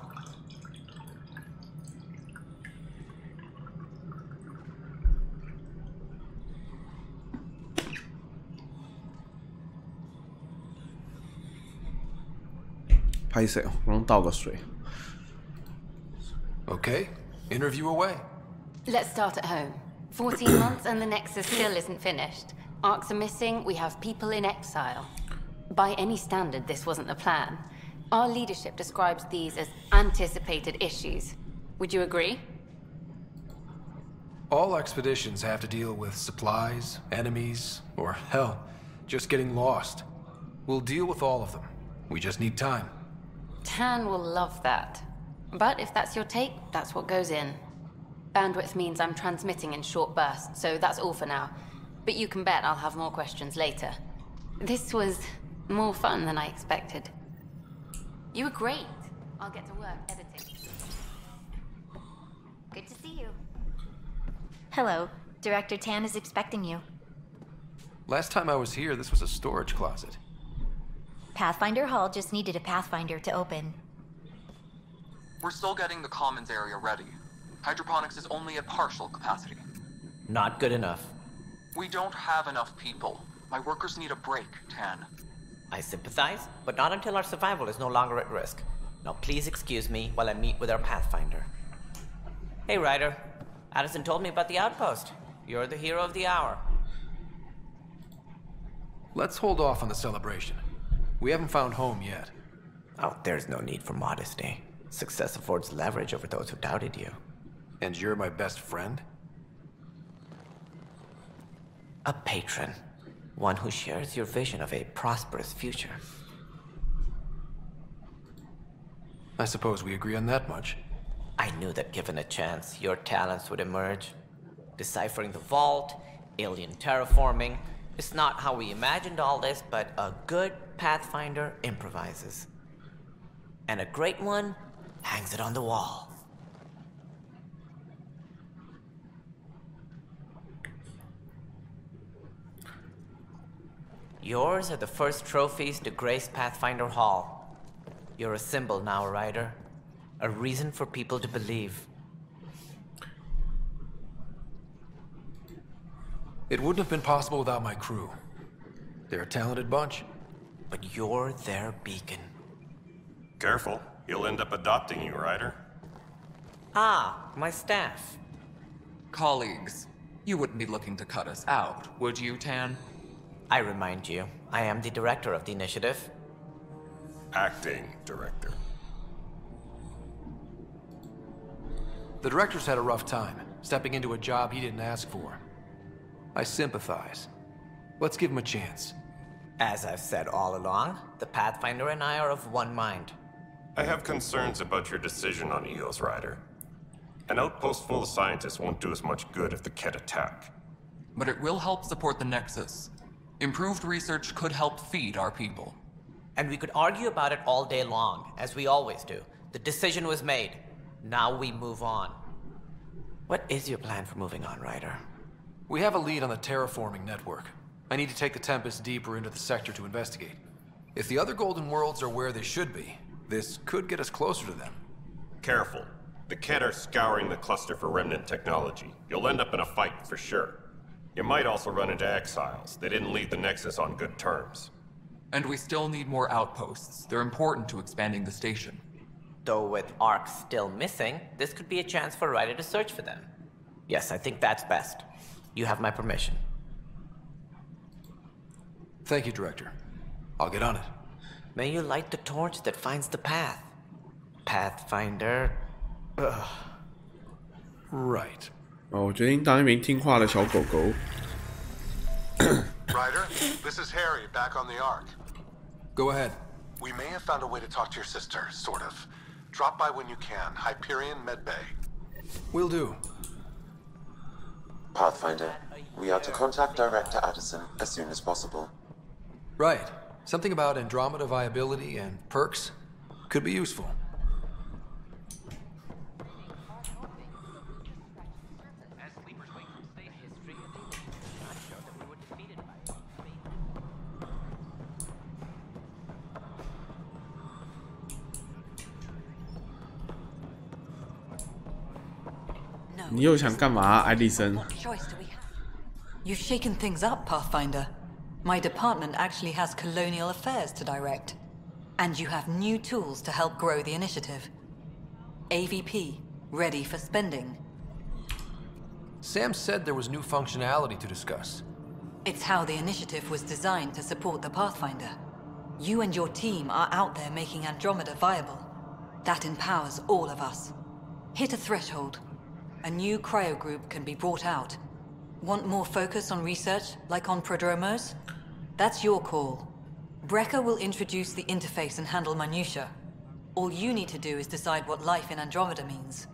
S3: Okay, interview away.
S7: Let's start at home. 14 months and the Nexus still isn't finished.
S6: Arcs are missing, we have people in exile. By any standard, this wasn't the plan. Our leadership describes these as anticipated issues. Would you agree?
S3: All expeditions have to deal with supplies, enemies, or hell, just getting lost. We'll deal with all of them. We just need time.
S6: Tan will love that. But if that's your take, that's what goes in. Bandwidth means I'm transmitting in short bursts, so that's all for now. But you can bet I'll have more questions later. This was more fun than I expected. You were great. I'll get to work editing.
S10: Good to see you. Hello. Director Tan is expecting you.
S3: Last time I was here, this was a storage closet.
S10: Pathfinder Hall just needed a Pathfinder to open.
S23: We're still getting the commons area ready. Hydroponics is only at partial capacity.
S24: Not good enough.
S23: We don't have enough people. My workers need a break, Tan.
S24: I sympathize, but not until our survival is no longer at risk. Now please excuse me while I meet with our Pathfinder. Hey, Ryder. Addison told me about the outpost. You're the hero of the hour.
S3: Let's hold off on the celebration. We haven't found home yet.
S24: Oh, there's no need for modesty. Success affords leverage over those who doubted you.
S3: And you're my best friend?
S24: A patron. One who shares your vision of a prosperous future.
S3: I suppose we agree on that much.
S24: I knew that given a chance, your talents would emerge. Deciphering the vault, alien terraforming. It's not how we imagined all this, but a good Pathfinder improvises. And a great one hangs it on the wall. Yours are the first trophies to grace Pathfinder Hall. You're a symbol now, Ryder. A reason for people to believe.
S3: It wouldn't have been possible without my crew. They're a talented bunch.
S24: But you're their beacon.
S20: Careful. He'll end up adopting you, Ryder.
S24: Ah, my staff.
S25: Colleagues, you wouldn't be looking to cut us out, would you, Tan?
S24: I remind you, I am the director of the initiative.
S20: Acting director.
S3: The director's had a rough time, stepping into a job he didn't ask for. I sympathize. Let's give him a chance.
S24: As I've said all along, the Pathfinder and I are of one mind.
S20: I have concerns about your decision on EOS, Ryder. An outpost full of scientists won't do us much good if the Ket attack.
S25: But it will help support the Nexus. Improved research could help feed our people.
S24: And we could argue about it all day long, as we always do. The decision was made. Now we move on. What is your plan for moving on, Ryder?
S3: We have a lead on the terraforming network. I need to take the Tempest deeper into the sector to investigate. If the other Golden Worlds are where they should be, this could get us closer to them.
S20: Careful. The Ket are scouring the cluster for remnant technology. You'll end up in a fight for sure. You might also run into exiles. They didn't leave the Nexus on good terms.
S25: And we still need more outposts. They're important to expanding the station.
S24: Though with Arcs still missing, this could be a chance for Ryder to search for them. Yes, I think that's best. You have my permission.
S3: Thank you, Director. I'll get on it.
S24: May you light the torch that finds the path. Pathfinder.
S3: Right.
S1: 我决定当一名听话的小狗狗。
S26: Ryder, this is Harry, back on the Ark.
S3: Go ahead.
S26: We may have found a way to talk to your sister, sort of. Drop by when you can. Hyperion Medbay.
S3: Will do.
S2: Pathfinder, we are to contact Director Addison as soon as possible.
S3: Right. Something about Andromeda viability and perks could be useful.
S11: No.
S1: 你又想干嘛，爱丽森？
S11: What choice do we have? You've shaken things up, Pathfinder. My department actually has colonial affairs to direct. And you have new tools to help grow the initiative. AVP, ready for spending.
S3: Sam said there was new functionality to discuss.
S8: It's how the initiative was designed to support the Pathfinder. You and your team are out there making Andromeda viable. That empowers all of us. Hit a threshold. A new cryo group can be brought out. Want more focus on research, like on Prodromos? That's your call. Brecker will introduce the interface and handle minutiae. All you need to do is decide what life in Andromeda means.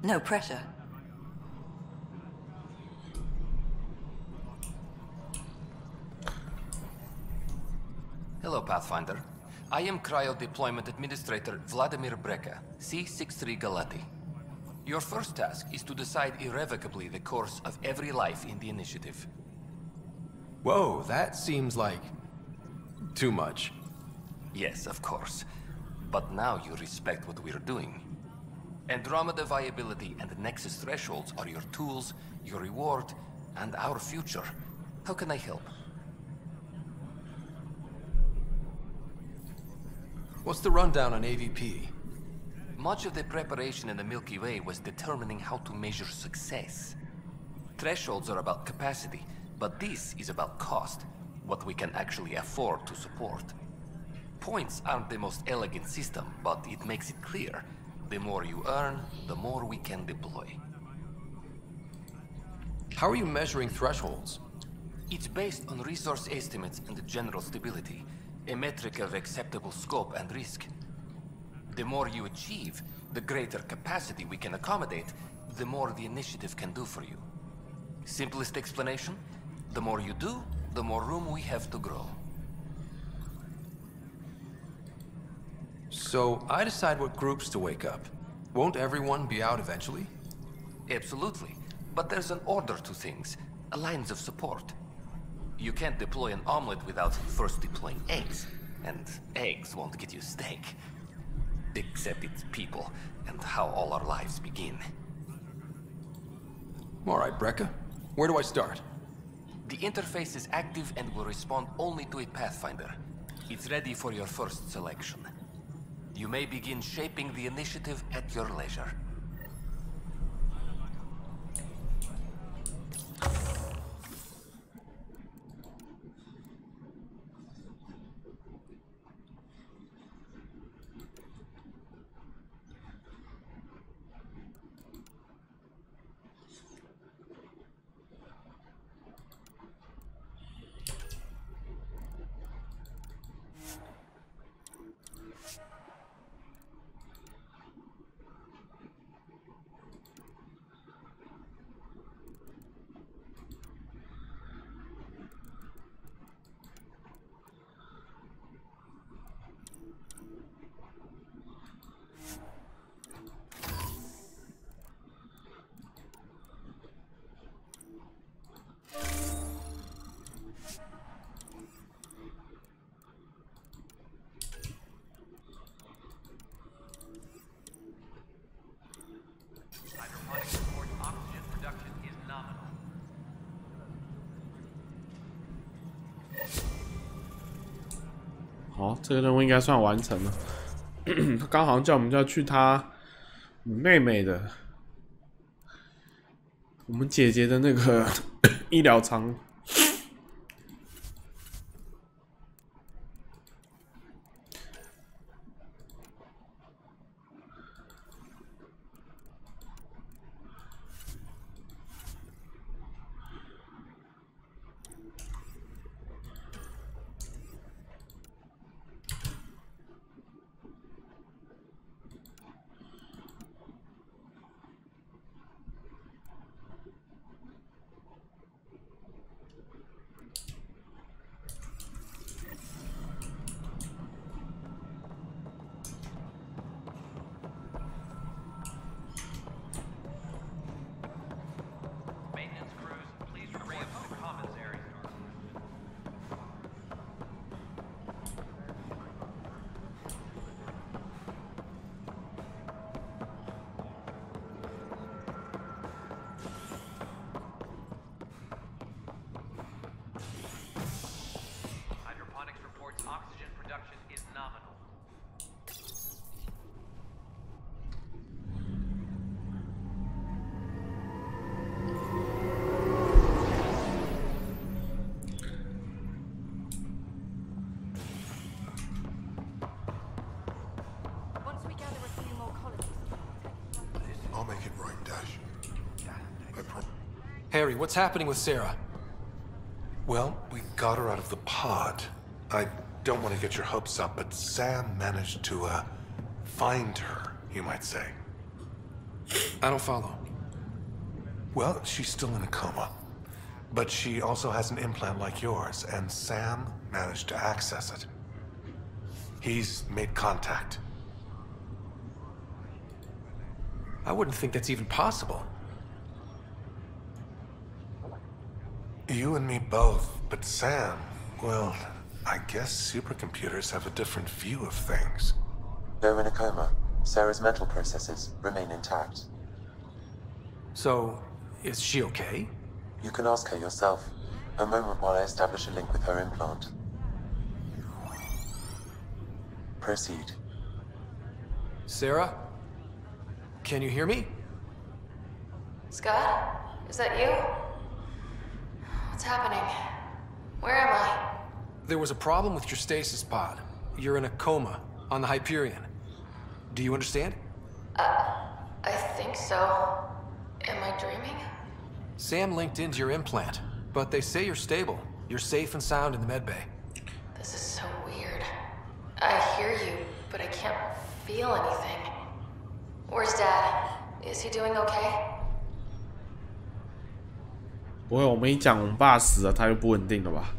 S8: No pressure.
S3: Hello, Pathfinder. I am Cryo Deployment Administrator Vladimir Brecker, C-63 Galati. Your first task is to decide irrevocably the course of every life in the initiative.
S9: Whoa, that seems like... too much.
S3: Yes, of course. But now you respect what we're doing. Andromeda viability and Nexus thresholds are your tools, your reward, and our future. How can I help?
S9: What's the rundown on AVP?
S3: Much of the preparation in the Milky Way was determining how to measure success. Thresholds are about capacity, but this is about cost, what we can actually afford to support. Points aren't the most elegant system, but it makes it clear. The more you earn, the more we can deploy.
S9: How are you measuring thresholds?
S3: It's based on resource estimates and general stability, a metric of acceptable scope and risk. The more you achieve, the greater capacity we can accommodate, the more the initiative can do for you. Simplest explanation, the more you do, the more room we have to grow.
S9: So, I decide what groups to wake up. Won't everyone be out eventually?
S3: Absolutely. But there's an order to things, lines of support. You can't deploy an omelet without first deploying eggs. And eggs won't get you steak. Except it's people, and how all our lives begin.
S9: Alright, Brecker. Where do I start?
S3: The interface is active and will respond only to a Pathfinder. It's ready for your first selection. You may begin shaping the initiative at your leisure. Hydroponics report oxygen production is nominal.
S1: 好，这个任务应该算完成了。他刚好像叫我们要去他妹妹的，我们姐姐的那个医疗舱。
S3: Oxygen production is nominal. Harry, what's happening with Sarah?
S4: Well, we got her out of the pod. I don't want to get your hopes up, but Sam managed to, find her, you might say.
S3: I don't follow.
S4: Well, she's still in a coma. But she also has an implant like yours, and Sam managed to access it. He's made contact.
S3: I wouldn't think that's even possible.
S4: You and me both, but Sam, well, I guess supercomputers have a different view of things.
S2: Though in a coma, Sarah's mental processes remain intact.
S3: So, is she okay?
S2: You can ask her yourself. A moment while I establish a link with her implant. Proceed.
S3: Sarah? Can you hear me?
S6: Scott? Is that you? What's happening? Where am I?
S3: There was a problem with your stasis pod. You're in a coma on the Hyperion. Do you understand?
S6: I think so. Am I dreaming?
S3: Sam linked into your implant, but they say you're stable. You're safe and sound in the medbay.
S6: This is so weird. I hear you, but I can't feel anything. Where's Dad? Is he doing okay?
S1: 不会，我们一讲我们爸死了，他就不稳定了吧？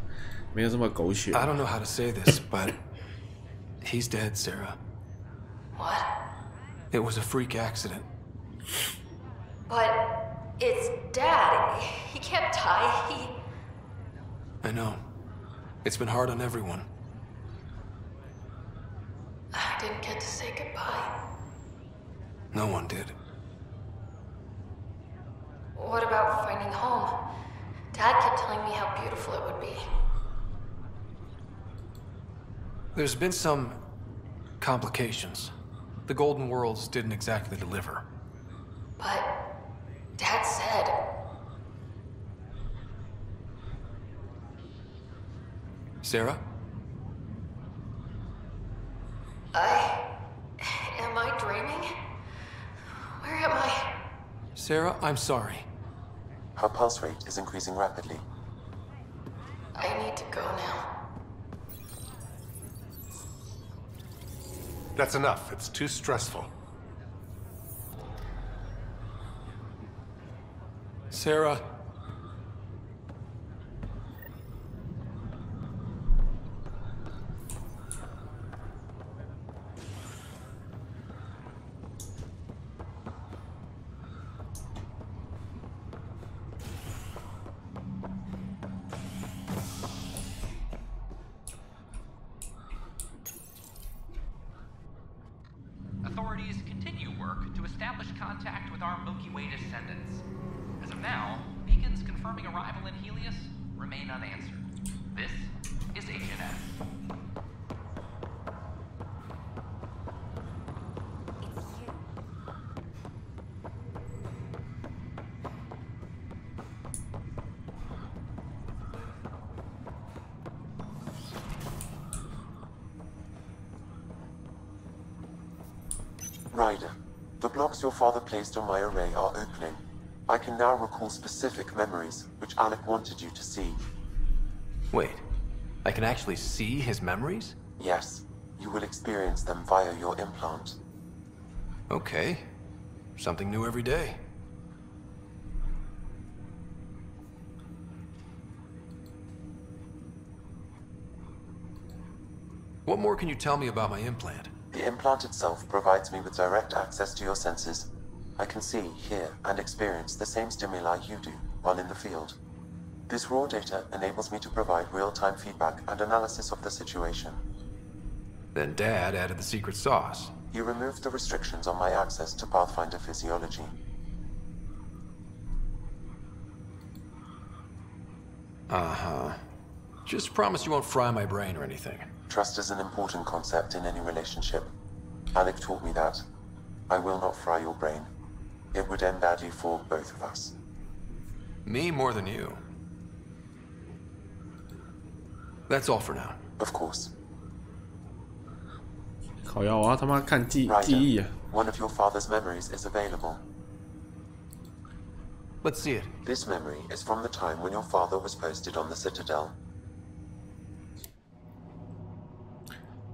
S1: 没有这么狗血。
S3: I don't know how to say this, but he's dead, Sarah.
S6: What?
S3: It was a freak accident.
S6: But it's Dad. He can't die.
S3: I know. It's been hard on everyone.
S6: I didn't get to say goodbye.
S3: No one did.
S6: What about finding home? Dad kept telling me how beautiful it would be.
S3: There's been some complications. The Golden Worlds didn't exactly deliver.
S6: But Dad said...
S3: Sarah?
S6: Am I dreaming? Where am I?
S3: Sarah, I'm sorry.
S2: Her pulse rate is increasing rapidly.
S6: I need to go now.
S4: That's enough. It's too stressful.
S3: Sarah.
S5: Authorities continue work to establish contact with our Milky Way descendants. As of now, beacons confirming arrival in Helios remain unanswered. This is Agent F.
S2: Ryder, the blocks your father placed on my array are opening. I can now recall specific memories, which Alec wanted you to see.
S3: Wait, I can actually see his memories?
S2: Yes, you will experience them via your implant.
S3: Okay. Something new every day. What more can you tell me about my implant?
S2: The implant itself provides me with direct access to your senses. I can see, hear, and experience the same stimuli you do while in the field. This raw data enables me to provide real-time feedback and analysis of the situation.
S3: Then Dad added the secret sauce.
S2: He removed the restrictions on my access to Pathfinder physiology.
S3: Uh-huh. Just promise you won't fry my brain or anything.
S2: Trust is an important concept in any relationship. Alec taught me that. I will not fry your brain. It would end badly for both of us.
S3: Me more than you. That's all for now.
S2: Of course.
S1: 靠腰啊，他妈看记忆啊！
S2: One of your father's memories is available.
S3: Let's see it.
S2: This memory is from the time when your father was posted on the Citadel.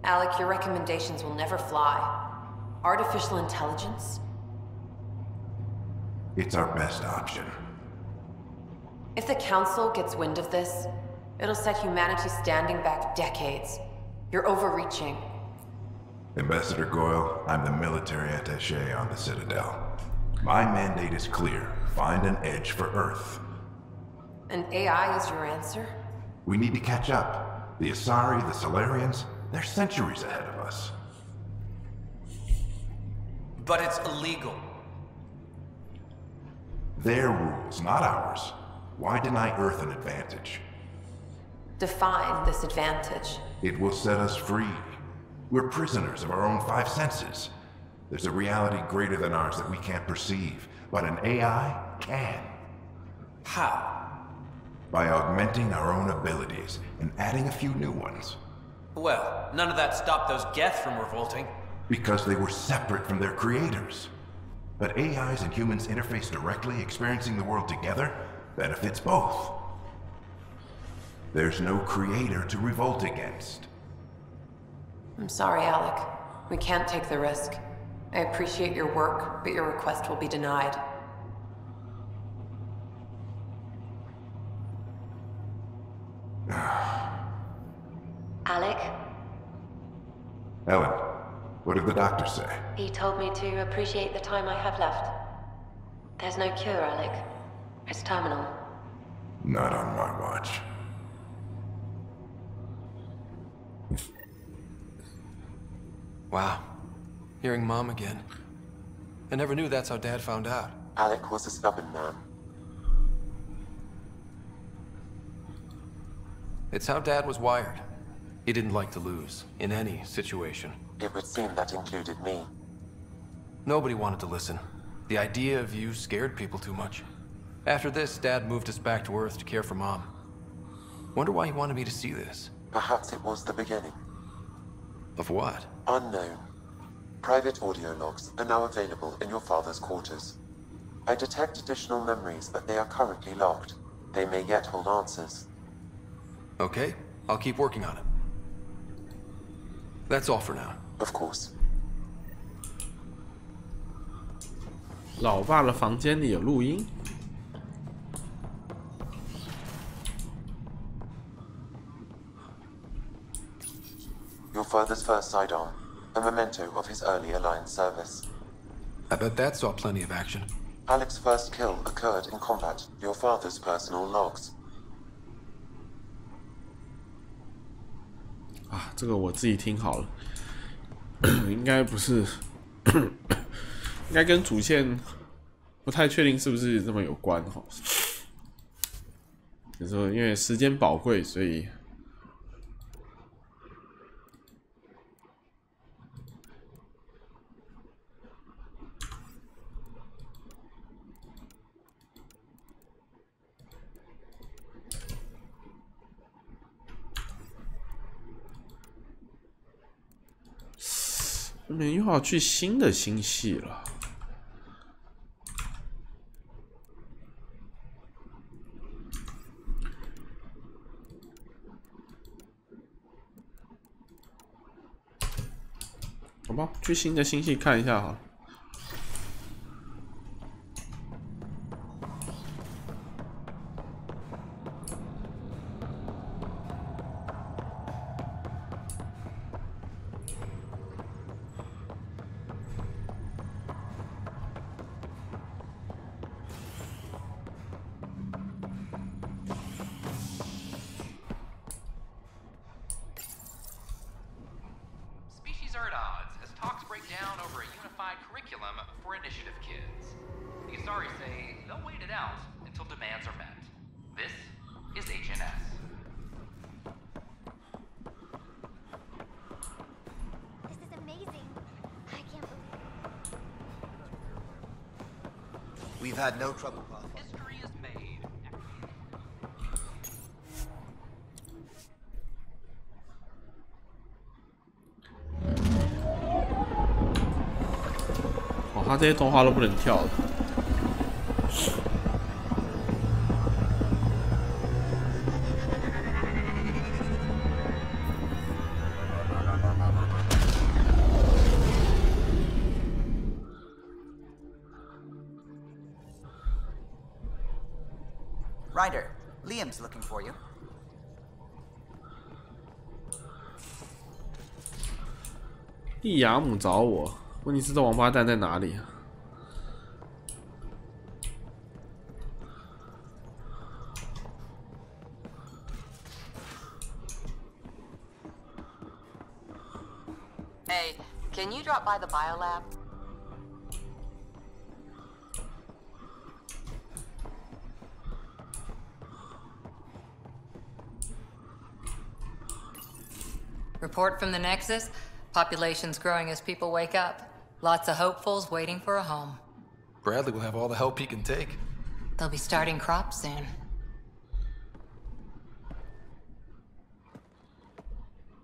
S21: Alec, your recommendations will never fly. Artificial intelligence?
S12: It's our best option.
S21: If the Council gets wind of this, it'll set humanity standing back decades. You're overreaching.
S12: Ambassador Goyle, I'm the military attaché on the Citadel. My mandate is clear. Find an edge for Earth.
S21: And AI is your answer?
S12: We need to catch up. The Asari, the Solarians, they're centuries ahead of us.
S22: But it's illegal.
S12: Their rules, not ours. Why deny Earth an advantage?
S21: Define this advantage.
S12: It will set us free. We're prisoners of our own five senses. There's a reality greater than ours that we can't perceive, but an AI can.
S22: How?
S12: By augmenting our own abilities and adding a few new ones.
S22: Well, none of that stopped those Geth from revolting.
S12: Because they were separate from their creators. But AIs and humans interface directly, experiencing the world together, benefits both. There's no creator to revolt against.
S21: I'm sorry, Alec. We can't take the risk. I appreciate your work, but your request will be denied.
S14: Alec?
S12: Ellen, what did the doctor say?
S14: He told me to appreciate the time I have left. There's no cure, Alec. It's terminal.
S12: Not on my watch.
S3: Wow. Hearing Mom again. I never knew that's how Dad found out.
S2: Alec was a stubborn man.
S3: It's how Dad was wired. He didn't like to lose, in any situation.
S2: It would seem that included me.
S3: Nobody wanted to listen. The idea of you scared people too much. After this, Dad moved us back to Earth to care for Mom. Wonder why he wanted me to see this.
S2: Perhaps it was the beginning.
S3: Of what?
S2: Unknown. Private audio logs are now available in your father's quarters. I detect additional memories, but they are currently locked. They may yet hold answers.
S3: Okay, I'll keep working on it. That's all for now.
S2: Of course.
S1: 老爸的房间里有录音。
S2: Your father's first sidearm, a memento of his early Alliance service.
S3: I bet that saw plenty of action.
S2: Alec's first kill occurred in combat, your father's personal logs.
S1: 啊，这个我自己听好了，应该不是，应该跟主线不太确定是不是这么有关哈。就是说，因为时间宝贵，所以我们又要去新的星系了。好吧，去新的星系看一下哈。
S16: We've had no trouble.
S5: History is made.
S1: 哦，他这些动画都不能跳的。
S7: Ryder, Liam's looking for you.
S1: 利亚姆找我，问题是这王八蛋在哪里啊？
S21: Hey, can you drop by the biolab?
S8: Report from the Nexus. Population's growing as people wake up. Lots of hopefuls waiting for a home.
S9: Bradley will have all the help he can take.
S8: They'll be starting crops soon.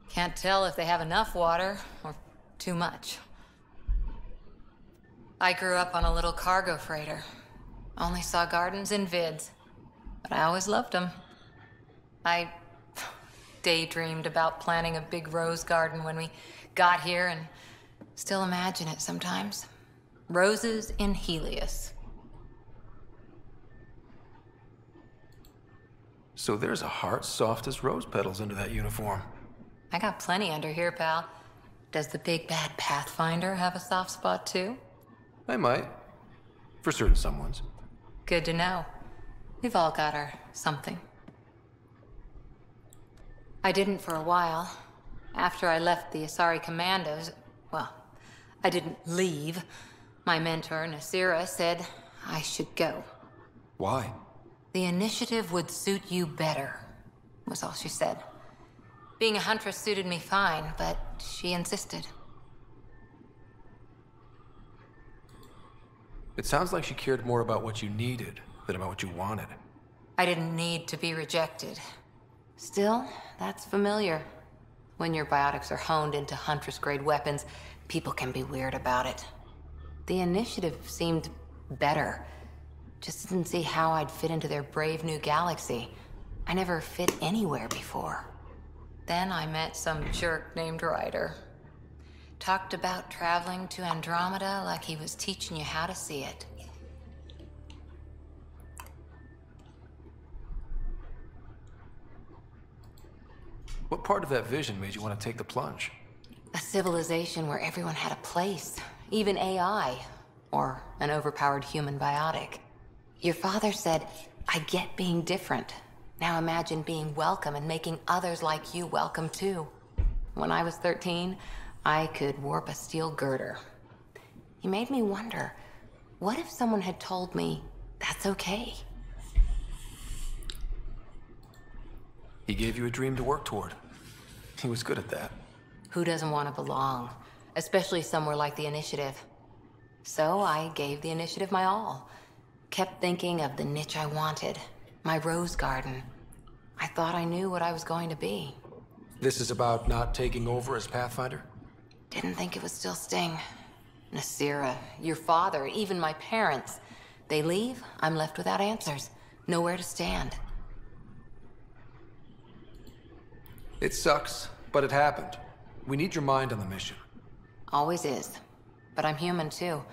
S8: Can't tell if they have enough water or too much. I grew up on a little cargo freighter. Only saw gardens in vids, but I always loved them. I daydreamed about planting a big rose garden when we got here and still imagine it sometimes. Roses in Helios.
S9: So there's a heart soft as rose petals under that uniform.
S8: I got plenty under here, pal. Does the big bad Pathfinder have a soft spot too?
S9: I might. For certain someones.
S8: Good to know. We've all got our something. I didn't for a while. After I left the Asari Commandos, well, I didn't leave. My mentor, Nasira, said I should go.
S9: Why?
S8: The initiative would suit you better, was all she said. Being a huntress suited me fine, but she insisted.
S9: It sounds like she cared more about what you needed than about what you wanted.
S8: I didn't need to be rejected. Still, that's familiar. When your biotics are honed into Huntress-grade weapons, people can be weird about it. The initiative seemed better. Just didn't see how I'd fit into their brave new galaxy. I never fit anywhere before. Then I met some jerk named Ryder. Talked about traveling to Andromeda like he was teaching you how to see it.
S9: What part of that vision made you want to take the plunge?
S8: A civilization where everyone had a place, even AI, or an overpowered human biotic. Your father said, I get being different. Now imagine being welcome and making others like you welcome too. When I was 13, I could warp a steel girder. He made me wonder, what if someone had told me that's okay?
S9: He gave you a dream to work toward. He was good at that.
S8: Who doesn't want to belong? Especially somewhere like the Initiative. So I gave the Initiative my all. Kept thinking of the niche I wanted. My rose garden. I thought I knew what I was going to be.
S9: This is about not taking over as Pathfinder?
S8: Didn't think it would still sting. Nasira, your father, even my parents. They leave, I'm left without answers. Nowhere to stand.
S9: It sucks, but it happened. We need your mind on the mission.
S8: Always is. But I'm human too.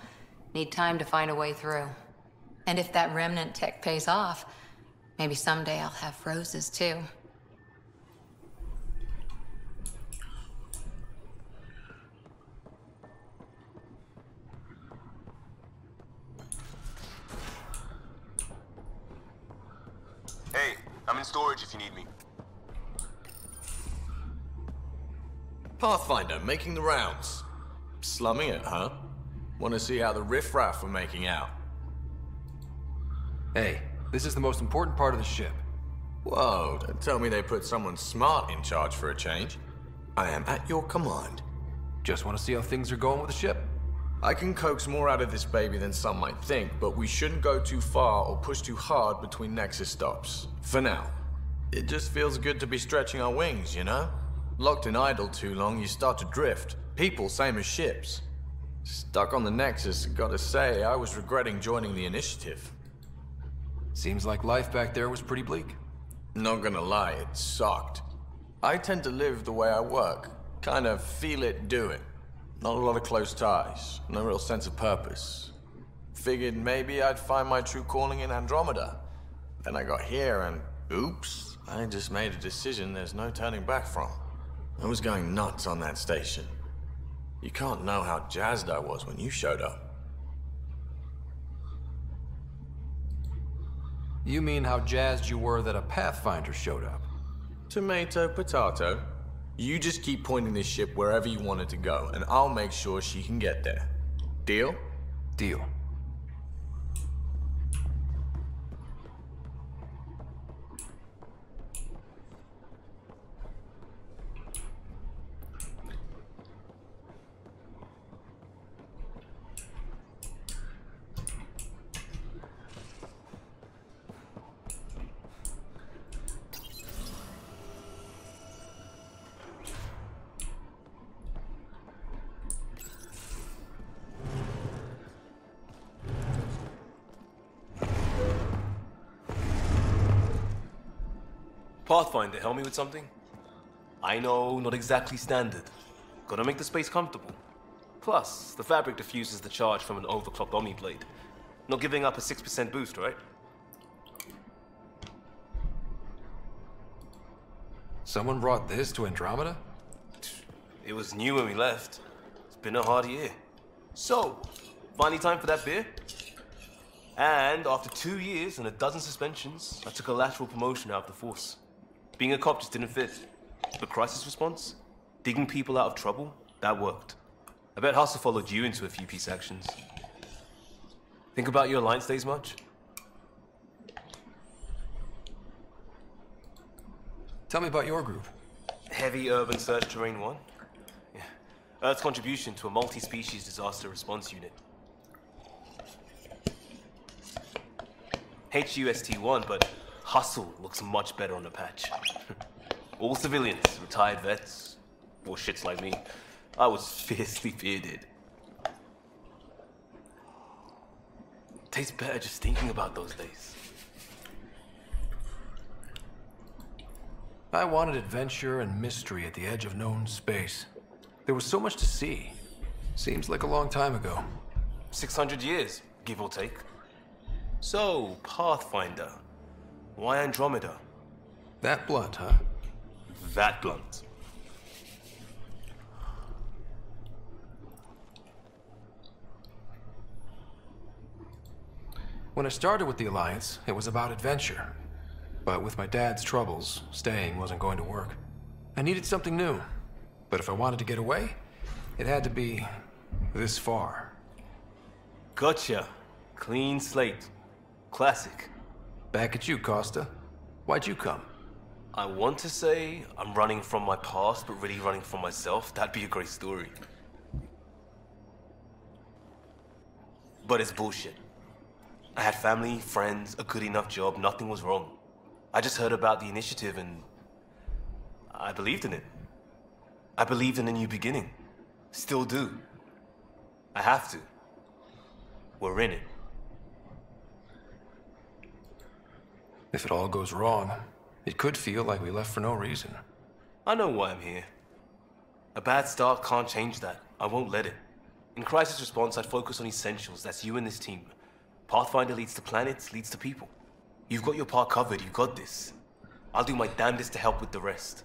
S8: Need time to find a way through. And if that remnant tech pays off, maybe someday I'll have roses too.
S13: Hey, I'm in storage if you need me.
S15: Pathfinder, making the rounds. Slumming it, huh? Want to see how the riffraff are making out?
S9: Hey, this is the most important part of the ship.
S15: Whoa, don't tell me they put someone smart in charge for a change. I am at your command.
S9: Just want to see how things are going with the ship.
S15: I can coax more out of this baby than some might think, but we shouldn't go too far or push too hard between Nexus stops. For now. It just feels good to be stretching our wings, you know? Locked in idle too long, you start to drift. People, same as ships. Stuck on the Nexus, gotta say, I was regretting joining the Initiative.
S9: Seems like life back there was pretty bleak.
S15: Not gonna lie, it sucked. I tend to live the way I work. Kind of feel it, do it. Not a lot of close ties, no real sense of purpose. Figured maybe I'd find my true calling in Andromeda. Then I got here and oops, I just made a decision there's no turning back from. I was going nuts on that station. You can't know how jazzed I was when you showed up.
S9: You mean how jazzed you were that a Pathfinder showed up?
S15: Tomato, potato. You just keep pointing this ship wherever you want it to go, and I'll make sure she can get there. Deal?
S9: Deal.
S10: Pathfinder, help me with something? I know, not exactly standard. Gotta make the space comfortable. Plus, the fabric diffuses the charge from an overclocked Omniblade. Not giving up a 6% boost, right?
S9: Someone brought this to Andromeda?
S10: It was new when we left. It's been a hard year. So, finally time for that beer? And after 2 years and a dozen suspensions, I took a lateral promotion out of the force. Being a cop just didn't fit. But crisis response? Digging people out of trouble? That worked. I bet Hustle followed you into a few peace actions. Think about your Alliance days much?
S9: Tell me about your group.
S10: Heavy Urban Search Terrain 1. Yeah. Earth's contribution to a multi-species disaster response unit. HUST-1, but Hustle looks much better on the patch. All civilians, retired vets, or shits like me. I was fiercely bearded. Tastes better just thinking about those days.
S9: I wanted adventure and mystery at the edge of known space. There was so much to see. Seems like a long time ago.
S10: 600 years, give or take. So, Pathfinder. Why Andromeda?
S9: That blunt, huh?
S10: That blunt.
S9: When I started with the Alliance, it was about adventure. But with my dad's troubles, staying wasn't going to work. I needed something new. But if I wanted to get away, it had to be this far.
S10: Gotcha. Clean slate. Classic.
S9: Back at you, Costa. Why'd you come?
S10: I want to say I'm running from my past, but really running from myself. That'd be a great story. But it's bullshit. I had family, friends, a good enough job, nothing was wrong. I just heard about the initiative and I believed in it. I believed in a new beginning. Still do. I have to. We're in it.
S9: If it all goes wrong, it could feel like we left for no reason.
S10: I know why I'm here. A bad start can't change that. I won't let it. In crisis response, I'd focus on essentials. That's you and this team. Pathfinder leads to planets, leads to people. You've got your part covered. You've got this. I'll do my damnedest to help with the rest.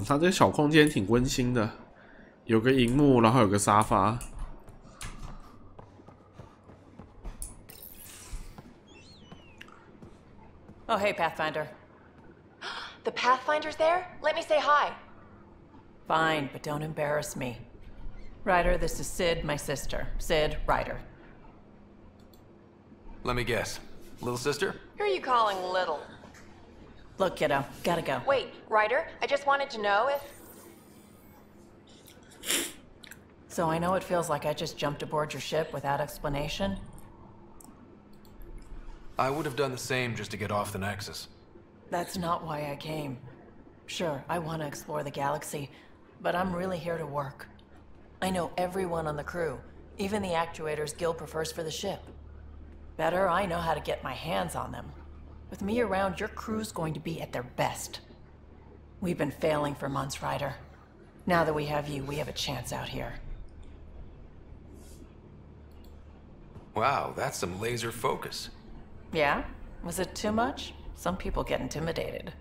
S1: 它这个小空间挺温馨的，有个萤幕，然后有个沙发。
S17: Oh, hey, Pathfinder.
S18: The Pathfinder's there? Let me say hi.
S17: Fine, but don't embarrass me. Ryder, this is Sid, my sister. Sid, Ryder.
S9: Let me guess. Little sister?
S18: Who are you calling little?
S17: Look, kiddo, gotta go.
S18: Wait, Ryder, I just wanted to know if...
S17: So I know it feels like I just jumped aboard your ship without explanation.
S9: I would have done the same just to get off the Nexus.
S17: That's not why I came. Sure, I want to explore the galaxy, but I'm really here to work. I know everyone on the crew, even the actuators Gil prefers for the ship. Better, I know how to get my hands on them. With me around, your crew's going to be at their best. We've been failing for months, Ryder. Now that we have you, we have a chance out here.
S9: Wow, that's some laser focus.
S17: Yeah? Was it too much? Some people get intimidated.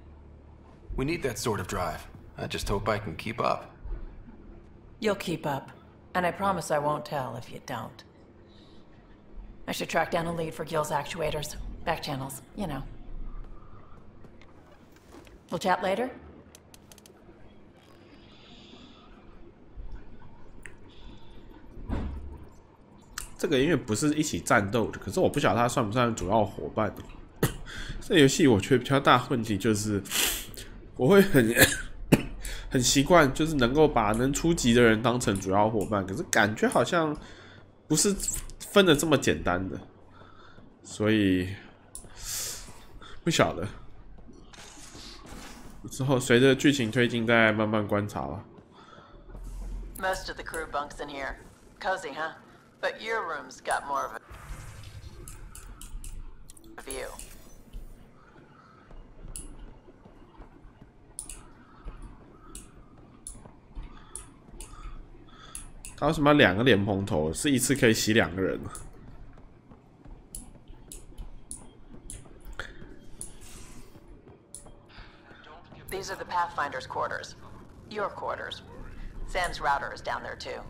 S9: We need that sort of drive. I just hope I can keep up.
S17: You'll keep up. And I promise I won't tell if you don't. I should track down a lead for Gil's actuators. Back channels, you know. We'll chat later?
S1: 这个因为不是一起战斗的，可是我不晓得它算不算主要伙伴。这游戏我觉得比较大问题就是，我会很习惯，就是能够把能出击的人当成主要伙伴，可是感觉好像不是分的这么简单的，所以不晓得。之后随着剧情推进，再慢慢观察吧。
S17: Most of the crew bunks in here. Cozy, huh? But your room's got more of a view.
S1: 他为什么要2个莲蓬头？是一次可以洗2个人吗？
S17: These are the Pathfinder's quarters. Your quarters. Sam's router is down there too.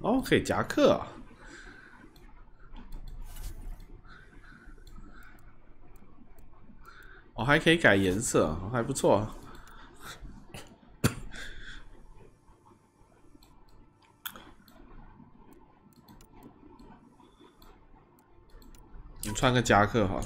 S1: Oh, 可以夹克啊！哦，还可以改颜色，还不错。你穿个夹克好了。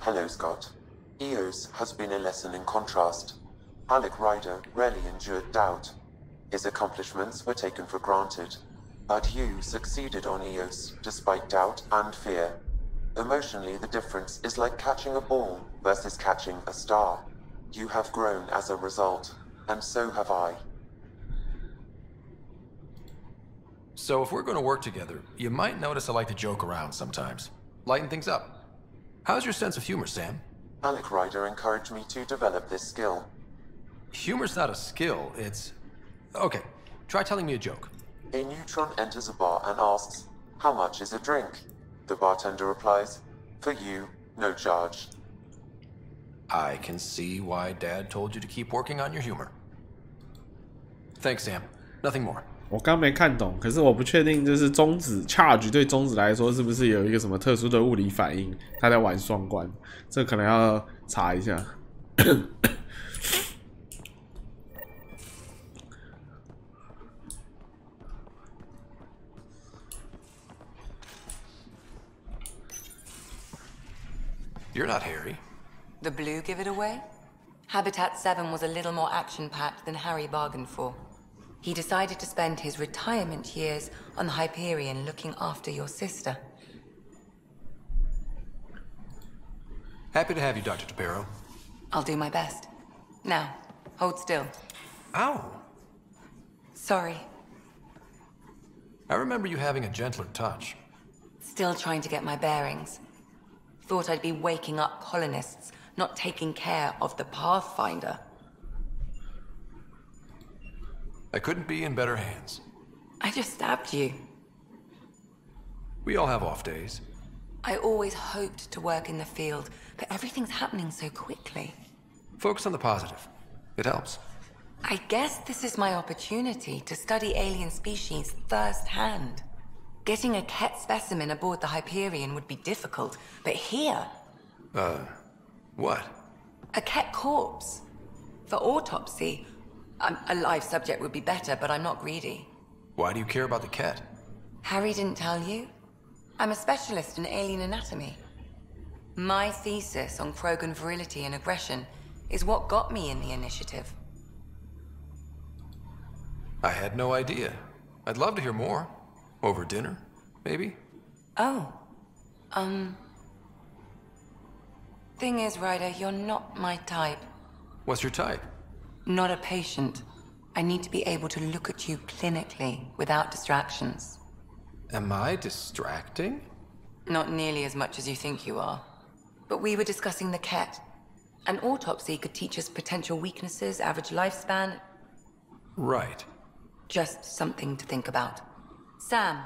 S2: Hello, Scott. EOS has been a lesson in contrast. Alec Ryder rarely endured doubt. His accomplishments were taken for granted. But you succeeded on EOS despite doubt and fear. Emotionally, the difference is like catching a ball versus catching a star. You have grown as a result, and so have I.
S9: So if we're going to work together, you might notice I like to joke around sometimes. Lighten things up. How's your sense of humor, Sam?
S2: Alec Ryder encouraged me to develop this skill.
S9: Humor's not a skill, it's... Okay, try telling me a joke.
S2: A neutron enters a bar and asks, "How much is a drink?" The bartender replies, "For you, no charge."
S9: I can see why Dad told you to keep working on your humor. Thanks, Sam. Nothing more.
S1: 我刚没看懂，可是我不确定，就是中子 charge 对中子来说是不是有一个什么特殊的物理反应？他在玩双关，这可能要查一下。
S9: You're not Harry.
S8: The blue give it away? Habitat 7 was a little more action-packed than Harry bargained for. He decided to spend his retirement years on the Hyperion looking after your sister.
S9: Happy to have you, Dr. Tapero.
S8: I'll do my best. Now, hold still.
S9: Ow!
S8: Sorry.
S9: I remember you having a gentler touch.
S8: Still trying to get my bearings. Thought I'd be waking up colonists, not taking care of the Pathfinder.
S9: I couldn't be in better hands.
S8: I just stabbed you.
S9: We all have off days.
S8: I always hoped to work in the field, but everything's happening so quickly.
S9: Focus on the positive. It helps.
S8: I guess this is my opportunity to study alien species firsthand. Getting a Ket specimen aboard the Hyperion would be difficult, but here...
S9: What?
S8: A Ket corpse. For autopsy. A live subject would be better, but I'm not greedy.
S9: Why do you care about the Ket?
S8: Harry didn't tell you? I'm a specialist in alien anatomy. My thesis on Krogan virility and aggression is what got me in the initiative.
S9: I had no idea. I'd love to hear more. Over dinner, maybe?
S8: Oh. Thing is, Ryder, you're not my type.
S9: What's your type?
S8: Not a patient. I need to be able to look at you clinically, without distractions.
S9: Am I distracting?
S8: Not nearly as much as you think you are. But we were discussing the Ket. An autopsy could teach us potential weaknesses, average lifespan.
S9: Right.
S8: Just something to think about. Sam,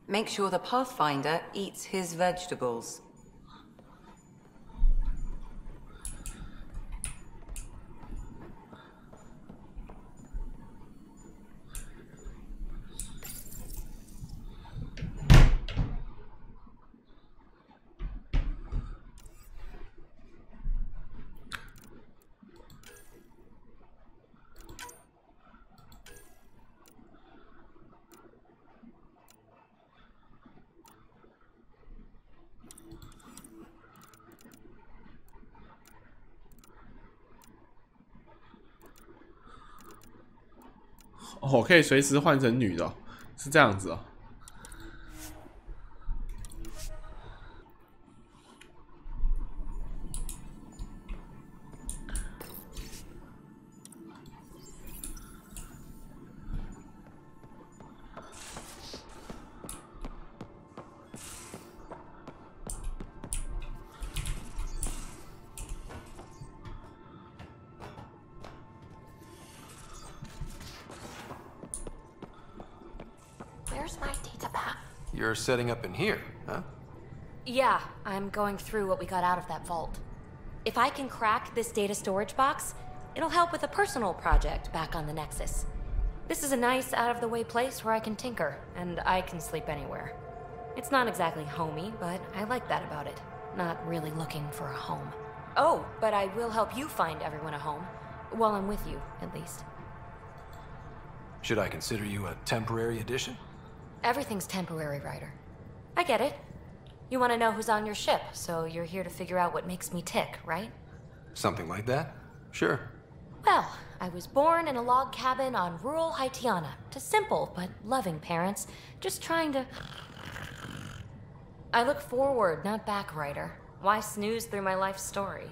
S8: make sure the Pathfinder eats his vegetables.
S1: 哦，可以随时换成女的哦，是这样子哦。
S6: Where's my data path?
S9: You're setting up in here, huh?
S6: Yeah, I'm going through what we got out of that vault. If I can crack this data storage box, it'll help with a personal project back on the Nexus. This is a nice, out-of-the-way place where I can tinker, and I can sleep anywhere. It's not exactly homey, but I like that about it. Not really looking for a home. Oh, but I will help you find everyone a home. While I'm with you, at least.
S9: Should I consider you a temporary addition?
S6: Everything's temporary, Ryder. I get it. You want to know who's on your ship, so you're here to figure out what makes me tick, right?
S9: Something like that? Sure.
S6: Well, I was born in a log cabin on rural Haitiana to simple but loving parents, just trying to... I look forward, not back, Ryder. Why snooze through my life story?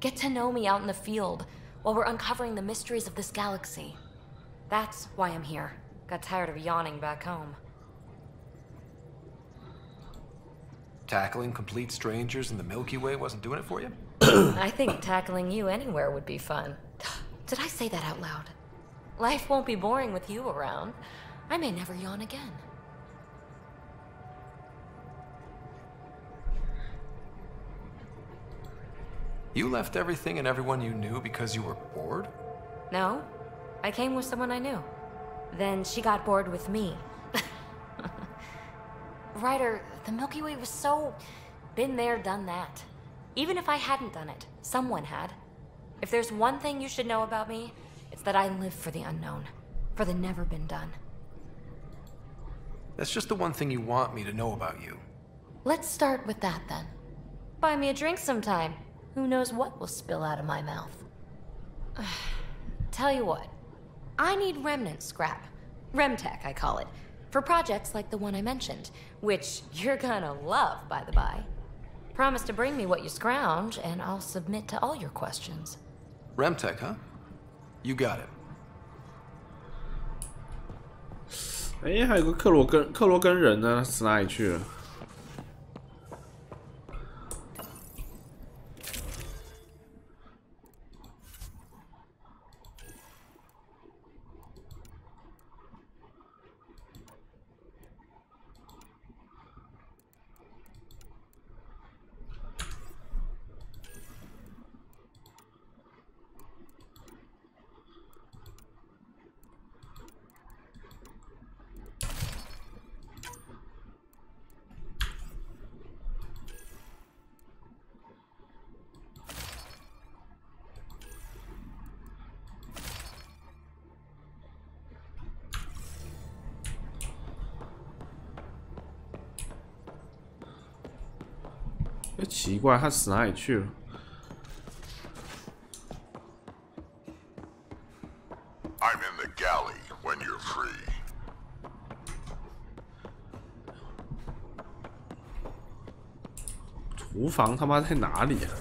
S6: Get to know me out in the field while we're uncovering the mysteries of this galaxy. That's why I'm here. Got tired of yawning back home.
S9: Tackling complete strangers in the Milky Way wasn't doing it for you?
S6: I think tackling you anywhere would be fun. Did I say that out loud? Life won't be boring with you around. I may never yawn again.
S9: You left everything and everyone you knew because you were bored?
S6: No, I came with someone I knew. Then she got bored with me. Ryder, the Milky Way was so... been there, done that. Even if I hadn't done it, someone had. If there's one thing you should know about me, it's that I live for the unknown. For the never been done.
S9: That's just the one thing you want me to know about you.
S6: Let's start with that then. Buy me a drink sometime. Who knows what will spill out of my mouth. Tell you what. I need remnant scrap. Remtech, I call it. For projects like the one I mentioned, which you're gonna love, by the by. Promise to bring me what you scrounge, and I'll submit to all your questions.
S9: Remtech, huh? You got it.
S1: 哎，还有个克罗根人呢，死哪里去了？奇怪，他死哪里去了？
S12: I'm in the galley when you're free.
S1: 厨房他妈在哪里啊？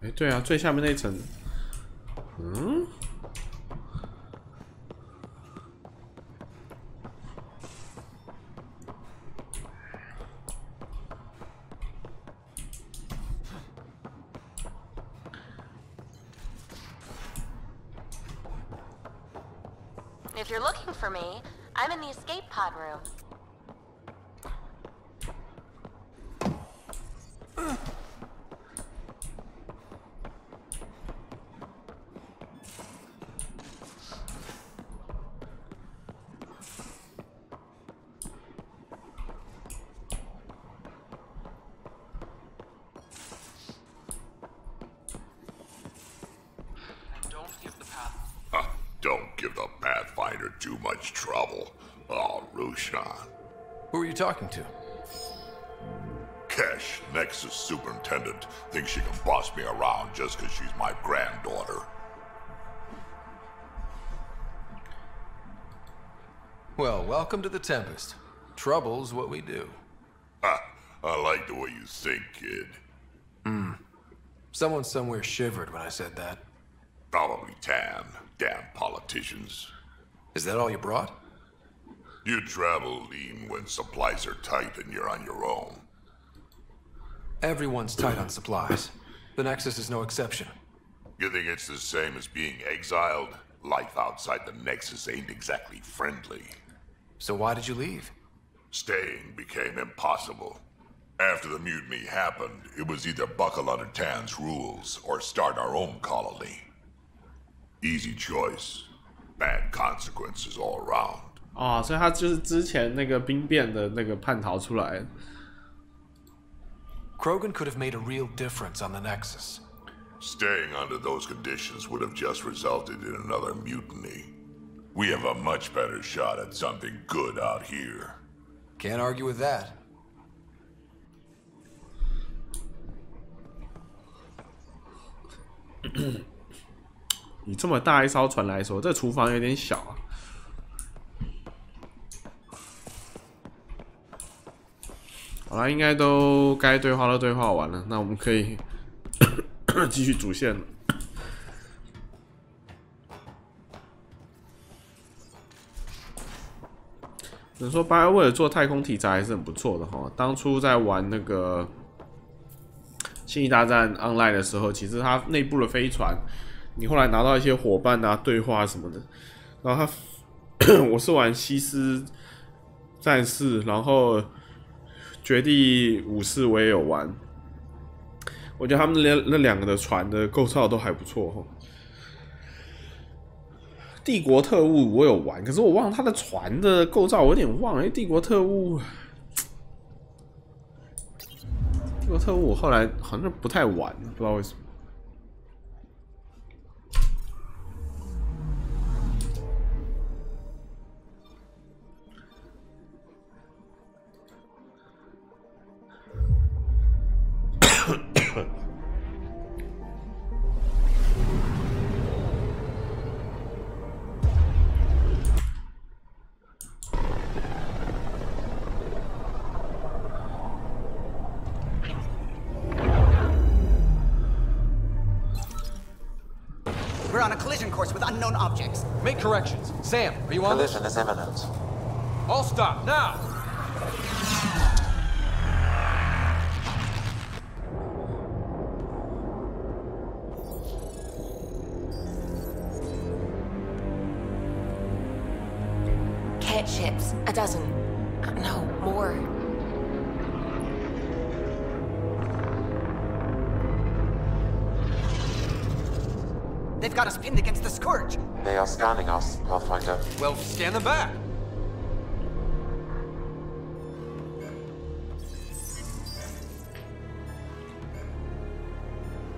S1: 哎，对啊，最下面那一层，嗯，If
S18: you're looking for me, I'm in the escape pod room.
S12: Don't give the Pathfinder too much trouble. Oh, Rushan.
S9: Who are you talking to?
S12: Kesh, Nexus Superintendent, thinks she can boss me around just because she's my granddaughter.
S9: Well, welcome to the Tempest. Trouble's what we do.
S12: Ha! I like the way you think, kid.
S9: Someone somewhere shivered when I said that.
S12: Probably Tan. Damn politicians.
S9: Is that all you brought?
S12: You travel lean when supplies are tight and you're on your own.
S9: Everyone's tight on supplies. The Nexus is no exception.
S12: You think it's the same as being exiled? Life outside the Nexus ain't exactly friendly.
S9: So why did you leave?
S12: Staying became impossible. After the mutiny happened, it was either buckle under Tan's rules or start our own colony. Easy choice. Bad consequences all around.
S1: 哦，所以他就是之前那个兵变的那个叛逃出来。
S9: Krogan could have made a real difference on the Nexus.
S12: Staying under those conditions would have just resulted in another mutiny. We have a much better shot at something good out here.
S9: Can't argue with that.
S1: 以这么大一艘船来说，这厨房有点小啊。好了，应该都该对话都对话完了，那我们可以继续主线了。只能说BioWare为了做太空题材还是很不错的哈。当初在玩那个《星际大战 Online》的时候，其实它内部的飞船，你后来拿到一些伙伴啊、对话什么的，然后我是玩西斯战士，然后绝地武士我也有玩，我觉得他们那两个的船的构造都还不错哈。帝国特务我有玩，可是我忘了它的船的构造，我有点忘了。帝国特务我后来好像不太玩，不知道为什么。
S7: We're on a collision course with unknown objects.
S9: Make corrections. Sam, are you on this?
S2: Collision is imminent.
S9: All stop, now!
S18: Cat ships. A dozen. No, more.
S7: They've got us pinned against the Scourge.
S2: They are scanning us, Pathfinder.
S9: Well, scan them back.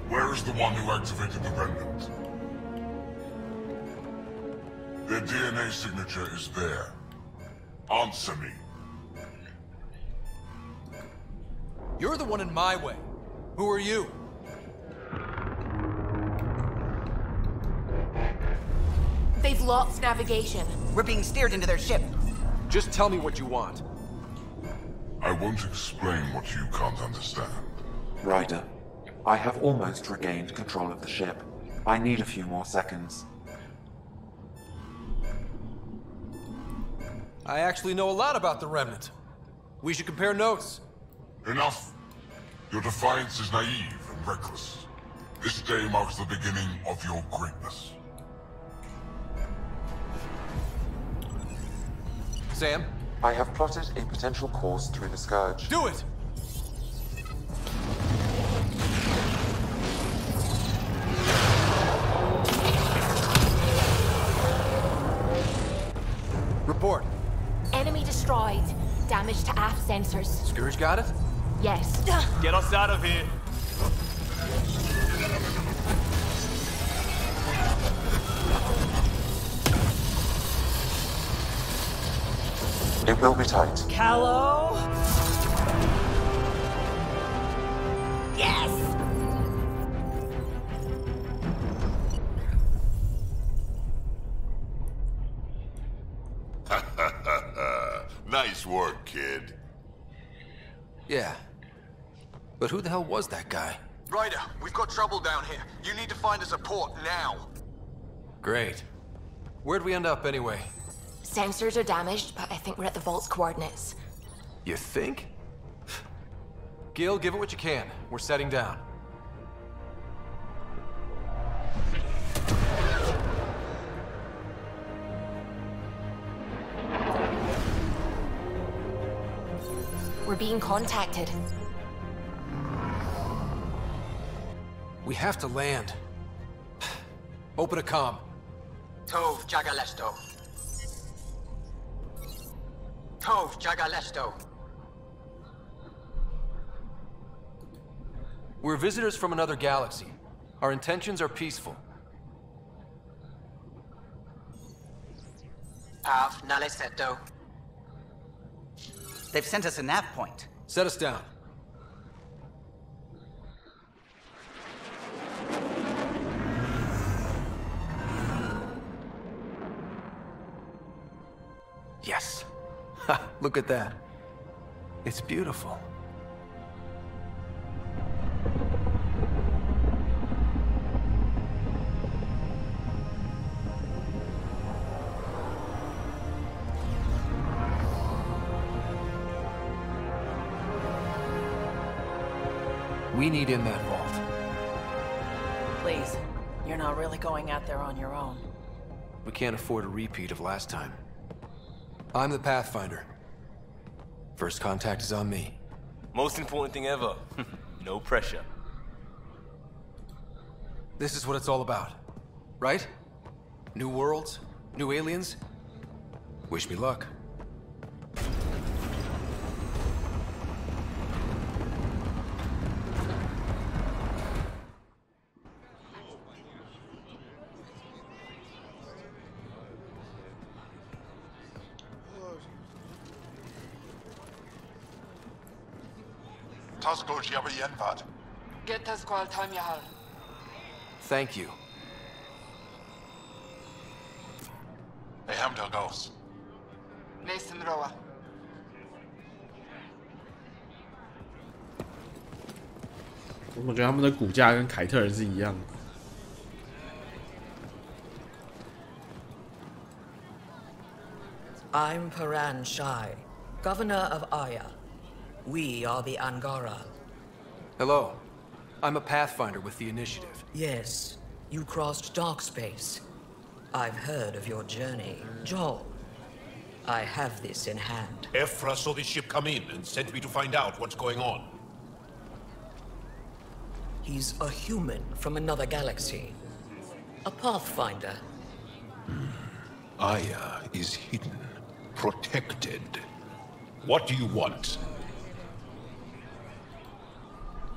S12: Where is the one who activated the remnant? Their DNA signature is there. Answer me.
S9: You're the one in my way. Who are you?
S19: They've lost navigation.
S7: We're being steered into their ship.
S9: Just tell me what you want.
S12: I won't explain what you can't understand.
S2: Ryder, I have almost regained control of the ship. I need a few more seconds.
S9: I actually know a lot about the Remnant. We should compare notes.
S12: Enough! Your defiance is naive and reckless. This day marks the beginning of your greatness.
S9: Sam?
S2: I have plotted a potential course through the Scourge.
S9: Do it! Report.
S19: Enemy destroyed. Damage to aft sensors.
S9: Scourge got it?
S19: Yes.
S10: Get us out of here.
S2: It will be tight.
S17: Callow? Yes!
S12: Nice work, kid.
S9: Yeah. But who the hell was that guy?
S16: Ryder, we've got trouble down here. You need to find us a port now.
S9: Great. Where'd we end up anyway?
S19: Sensors are damaged, but I think we're at the vault's coordinates.
S9: You think? Gil, give it what you can. We're setting down.
S19: We're being contacted.
S9: We have to land. Open a comm.
S7: Tov Jagalesto. Tov Jagalesto.
S9: We're visitors from another galaxy. Our intentions are peaceful.
S7: Av Naleseto. They've sent us a nav point.
S9: Set us down. Yes. Ha, look at that. It's beautiful. We need in that vault.
S17: Please, you're not really going out there on your own.
S9: We can't afford a repeat of last time. I'm the Pathfinder. First contact is on me.
S10: Most important thing ever. No pressure.
S9: This is what it's all about, right? New worlds, new aliens. Wish me luck. Thank you.
S1: 我觉得他们的骨架跟凯特人是一样的。
S20: I'm Paran Shai, Governor of Aya. We are the Angara.
S9: Hello. I'm a Pathfinder with the Initiative.
S20: Yes, you crossed dark space. I've heard of your journey, Joel. I have this in hand.
S23: Ephra saw this ship come in and sent me to find out what's going on.
S20: He's a human from another galaxy. A pathfinder.
S23: Aya is hidden, protected. What do you want?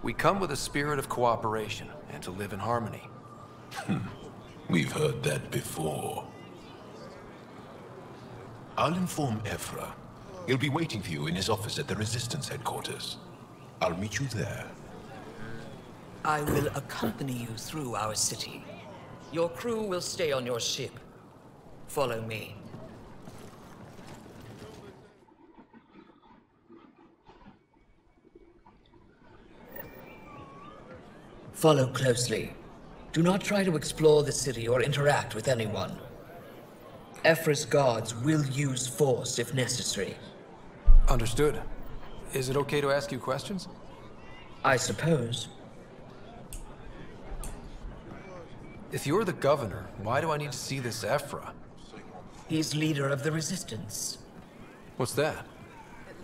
S9: We come with a spirit of cooperation and to live in harmony.
S23: We've heard that before. I'll inform Ephra. He'll be waiting for you in his office at the Resistance headquarters. I'll meet you there.
S20: I will accompany you through our city. Your crew will stay on your ship. Follow me. Follow closely. Do not try to explore the city or interact with anyone. Ephra's guards will use force if necessary.
S9: Understood. Is it okay to ask you questions?
S20: I suppose.
S9: If you're the governor, why do I need to see this Ephra?
S20: He's leader of the Resistance.
S9: What's that?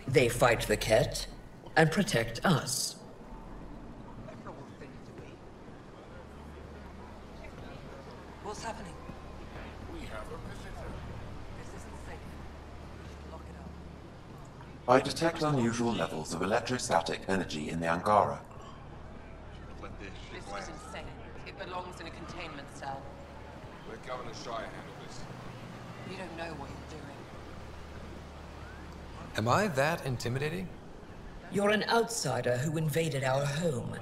S20: They fight the Ket and protect us.
S8: What's happening?
S12: We have a visitor.
S8: This isn't safe. Lock it up.
S2: I detect unusual levels of electrostatic energy in the Angara.
S21: This is insane. It belongs in a containment cell.
S12: Let Governor Shire handle this.
S21: You don't know what you're doing.
S9: Am I that intimidating?
S20: You're an outsider who invaded our home.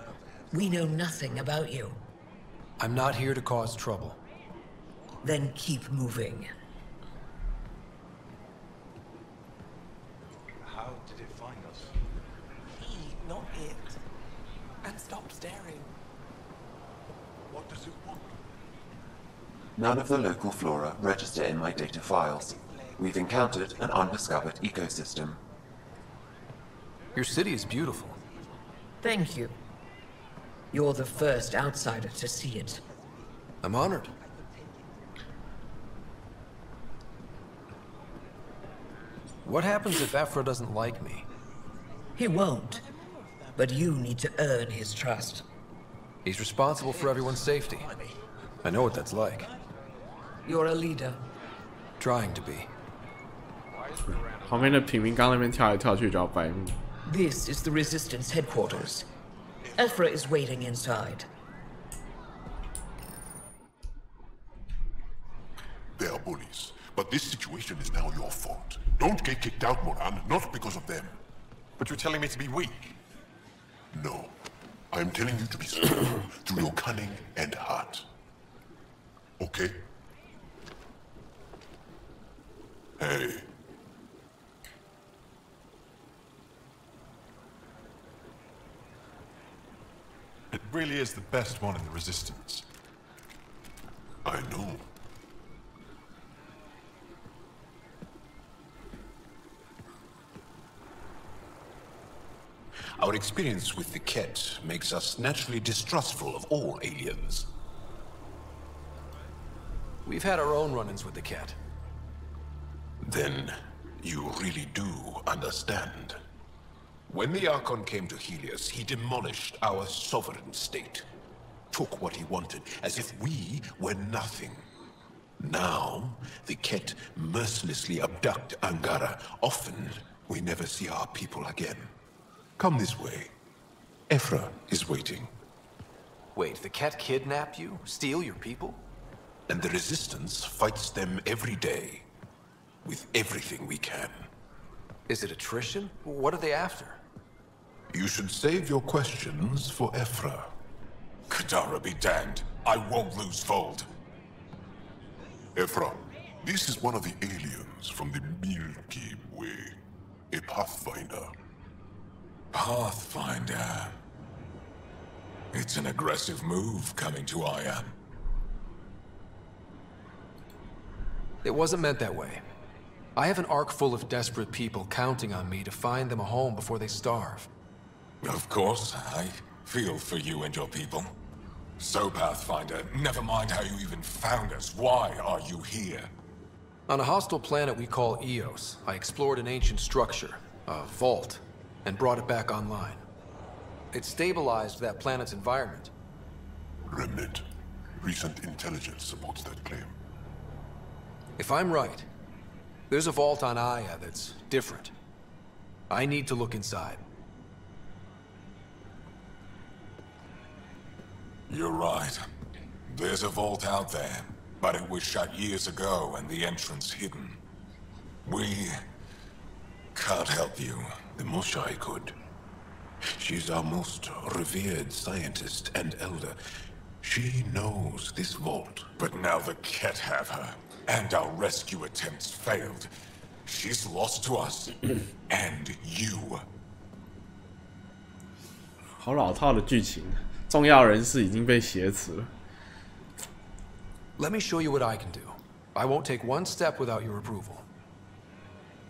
S20: We know nothing about you.
S9: I'm not here to cause trouble.
S20: Then keep moving.
S16: How did it find us?
S4: He, not it. And stop staring.
S12: What does it want?
S2: None of the local flora register in my data files. We've encountered an undiscovered ecosystem.
S9: Your city is beautiful.
S20: Thank you. You're the first outsider to see it.
S9: I'm honored. What happens if Ephra doesn't like me?
S20: He won't. But you need to earn his trust.
S9: He's responsible for everyone's safety. I know what that's like.
S20: You're a leader.
S9: Trying to be.
S1: 旁边的平民刚那边跳来跳去找白目。
S20: This is the Resistance headquarters. Ephra is waiting inside.
S12: They are bullies, but this situation is now your fault. Don't get kicked out, Moran, not because of them.
S23: But you're telling me to be weak.
S12: No. I'm telling you to be strong through your cunning and heart. Okay? Hey.
S23: It really is the best one in the Resistance.
S12: I know.
S23: Our experience with the Ket makes us naturally distrustful of all aliens.
S9: We've had our own run-ins with the Ket.
S23: Then you really do understand. When the Archon came to Helios, he demolished our sovereign state. Took what he wanted, as if we were nothing. Now, the Ket mercilessly abduct Angara. Often, we never see our people again. Come this way. Ephra is waiting.
S9: Wait, the Ket kidnap you? Steal your people?
S23: And the Resistance fights them every day. With everything we can.
S9: Is it attrition? What are they after?
S23: You should save your questions for Ephra.
S12: Kadara be damned. I won't lose Fold. Ephra, this is one of the aliens from the Milky Way. A Pathfinder.
S23: Pathfinder. It's an aggressive move coming to Aya.
S9: It wasn't meant that way. I have an ark full of desperate people counting on me to find them a home before they starve.
S23: Of course, I feel for you and your people. So, Pathfinder, never mind how you even found us. Why are you here?
S9: On a hostile planet we call Eos, I explored an ancient structure, a vault, and brought it back online. It stabilized that planet's environment.
S12: Remnant.
S23: Recent intelligence supports that claim.
S9: If I'm right, there's a vault on Aya that's different. I need to look inside.
S23: You're right. There's a vault out there, but it was shut years ago and the entrance hidden. We can't help you. The Moshai could. She's our most revered scientist and elder. She knows this vault. But now the Ket have her, and our rescue attempts failed. She's lost to us, and you.
S1: 好老套的剧情，重要人士已经被挟持了。
S9: Let me show you what I can do. I won't take one step without your approval.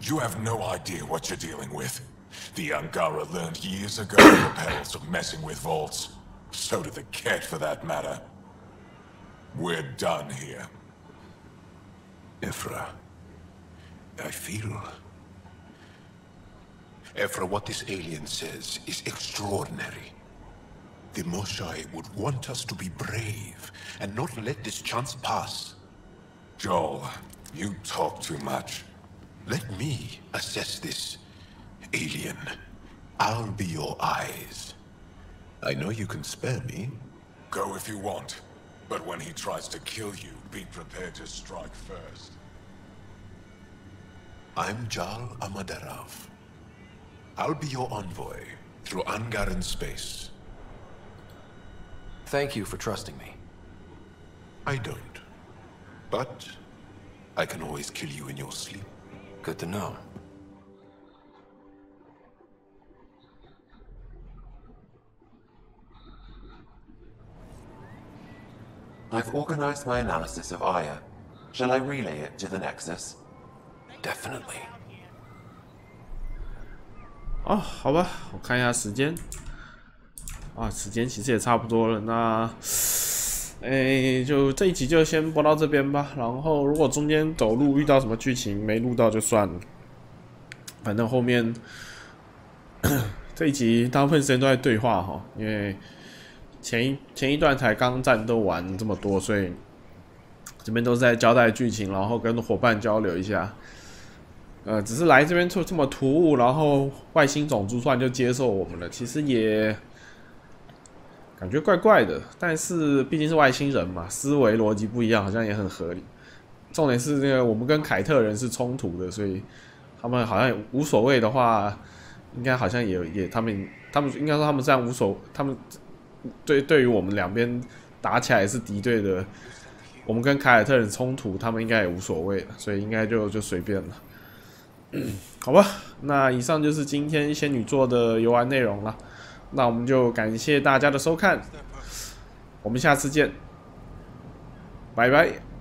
S23: You have no idea what you're dealing with. The Angara learned years ago the perils of messing with vaults. So did the Ket, for that matter. We're done here. Ephra, I feel... Ephra, what this alien says is extraordinary. The Moshai would want us to be brave and not let this chance pass. Joel, you talk too much. Let me assess this, alien. I'll be your eyes. I know you can spare me. Go if you want. But when he tries to kill you, be prepared to strike first. I'm Jal Amaderov. I'll be your envoy through Angaran space.
S9: Thank you for trusting me.
S23: I don't. But I can always kill you in your sleep.
S9: Good to know.
S2: I've organized my analysis of Aya. Shall I relay it to the Nexus?
S9: Definitely.
S1: 哦，好吧，我看一下时间。啊，时间其实也差不多了。那，就这一集就先播到这边吧。然后，如果中间走路遇到什么剧情没录到就算了。反正后面这一集大部分时间都在对话哈，因为前一段才刚战斗完这么多，所以这边都是在交代剧情，然后跟伙伴交流一下。只是来这边这么突兀，然后外星种族突然就接受我们了，其实也感觉怪怪的。但是毕竟是外星人嘛，思维逻辑不一样，好像也很合理。重点是那个我们跟凯特人是冲突的，所以他们好像也无所谓的话，应该好像也他们应该说他们这样无所，他们对于我们两边打起来是敌对的，我们跟凯尔特人冲突，他们应该也无所谓了，所以应该就随便了。好吧，那以上就是今天仙女座的游玩内容了。那我们就感谢大家的收看，我们下次见，拜拜。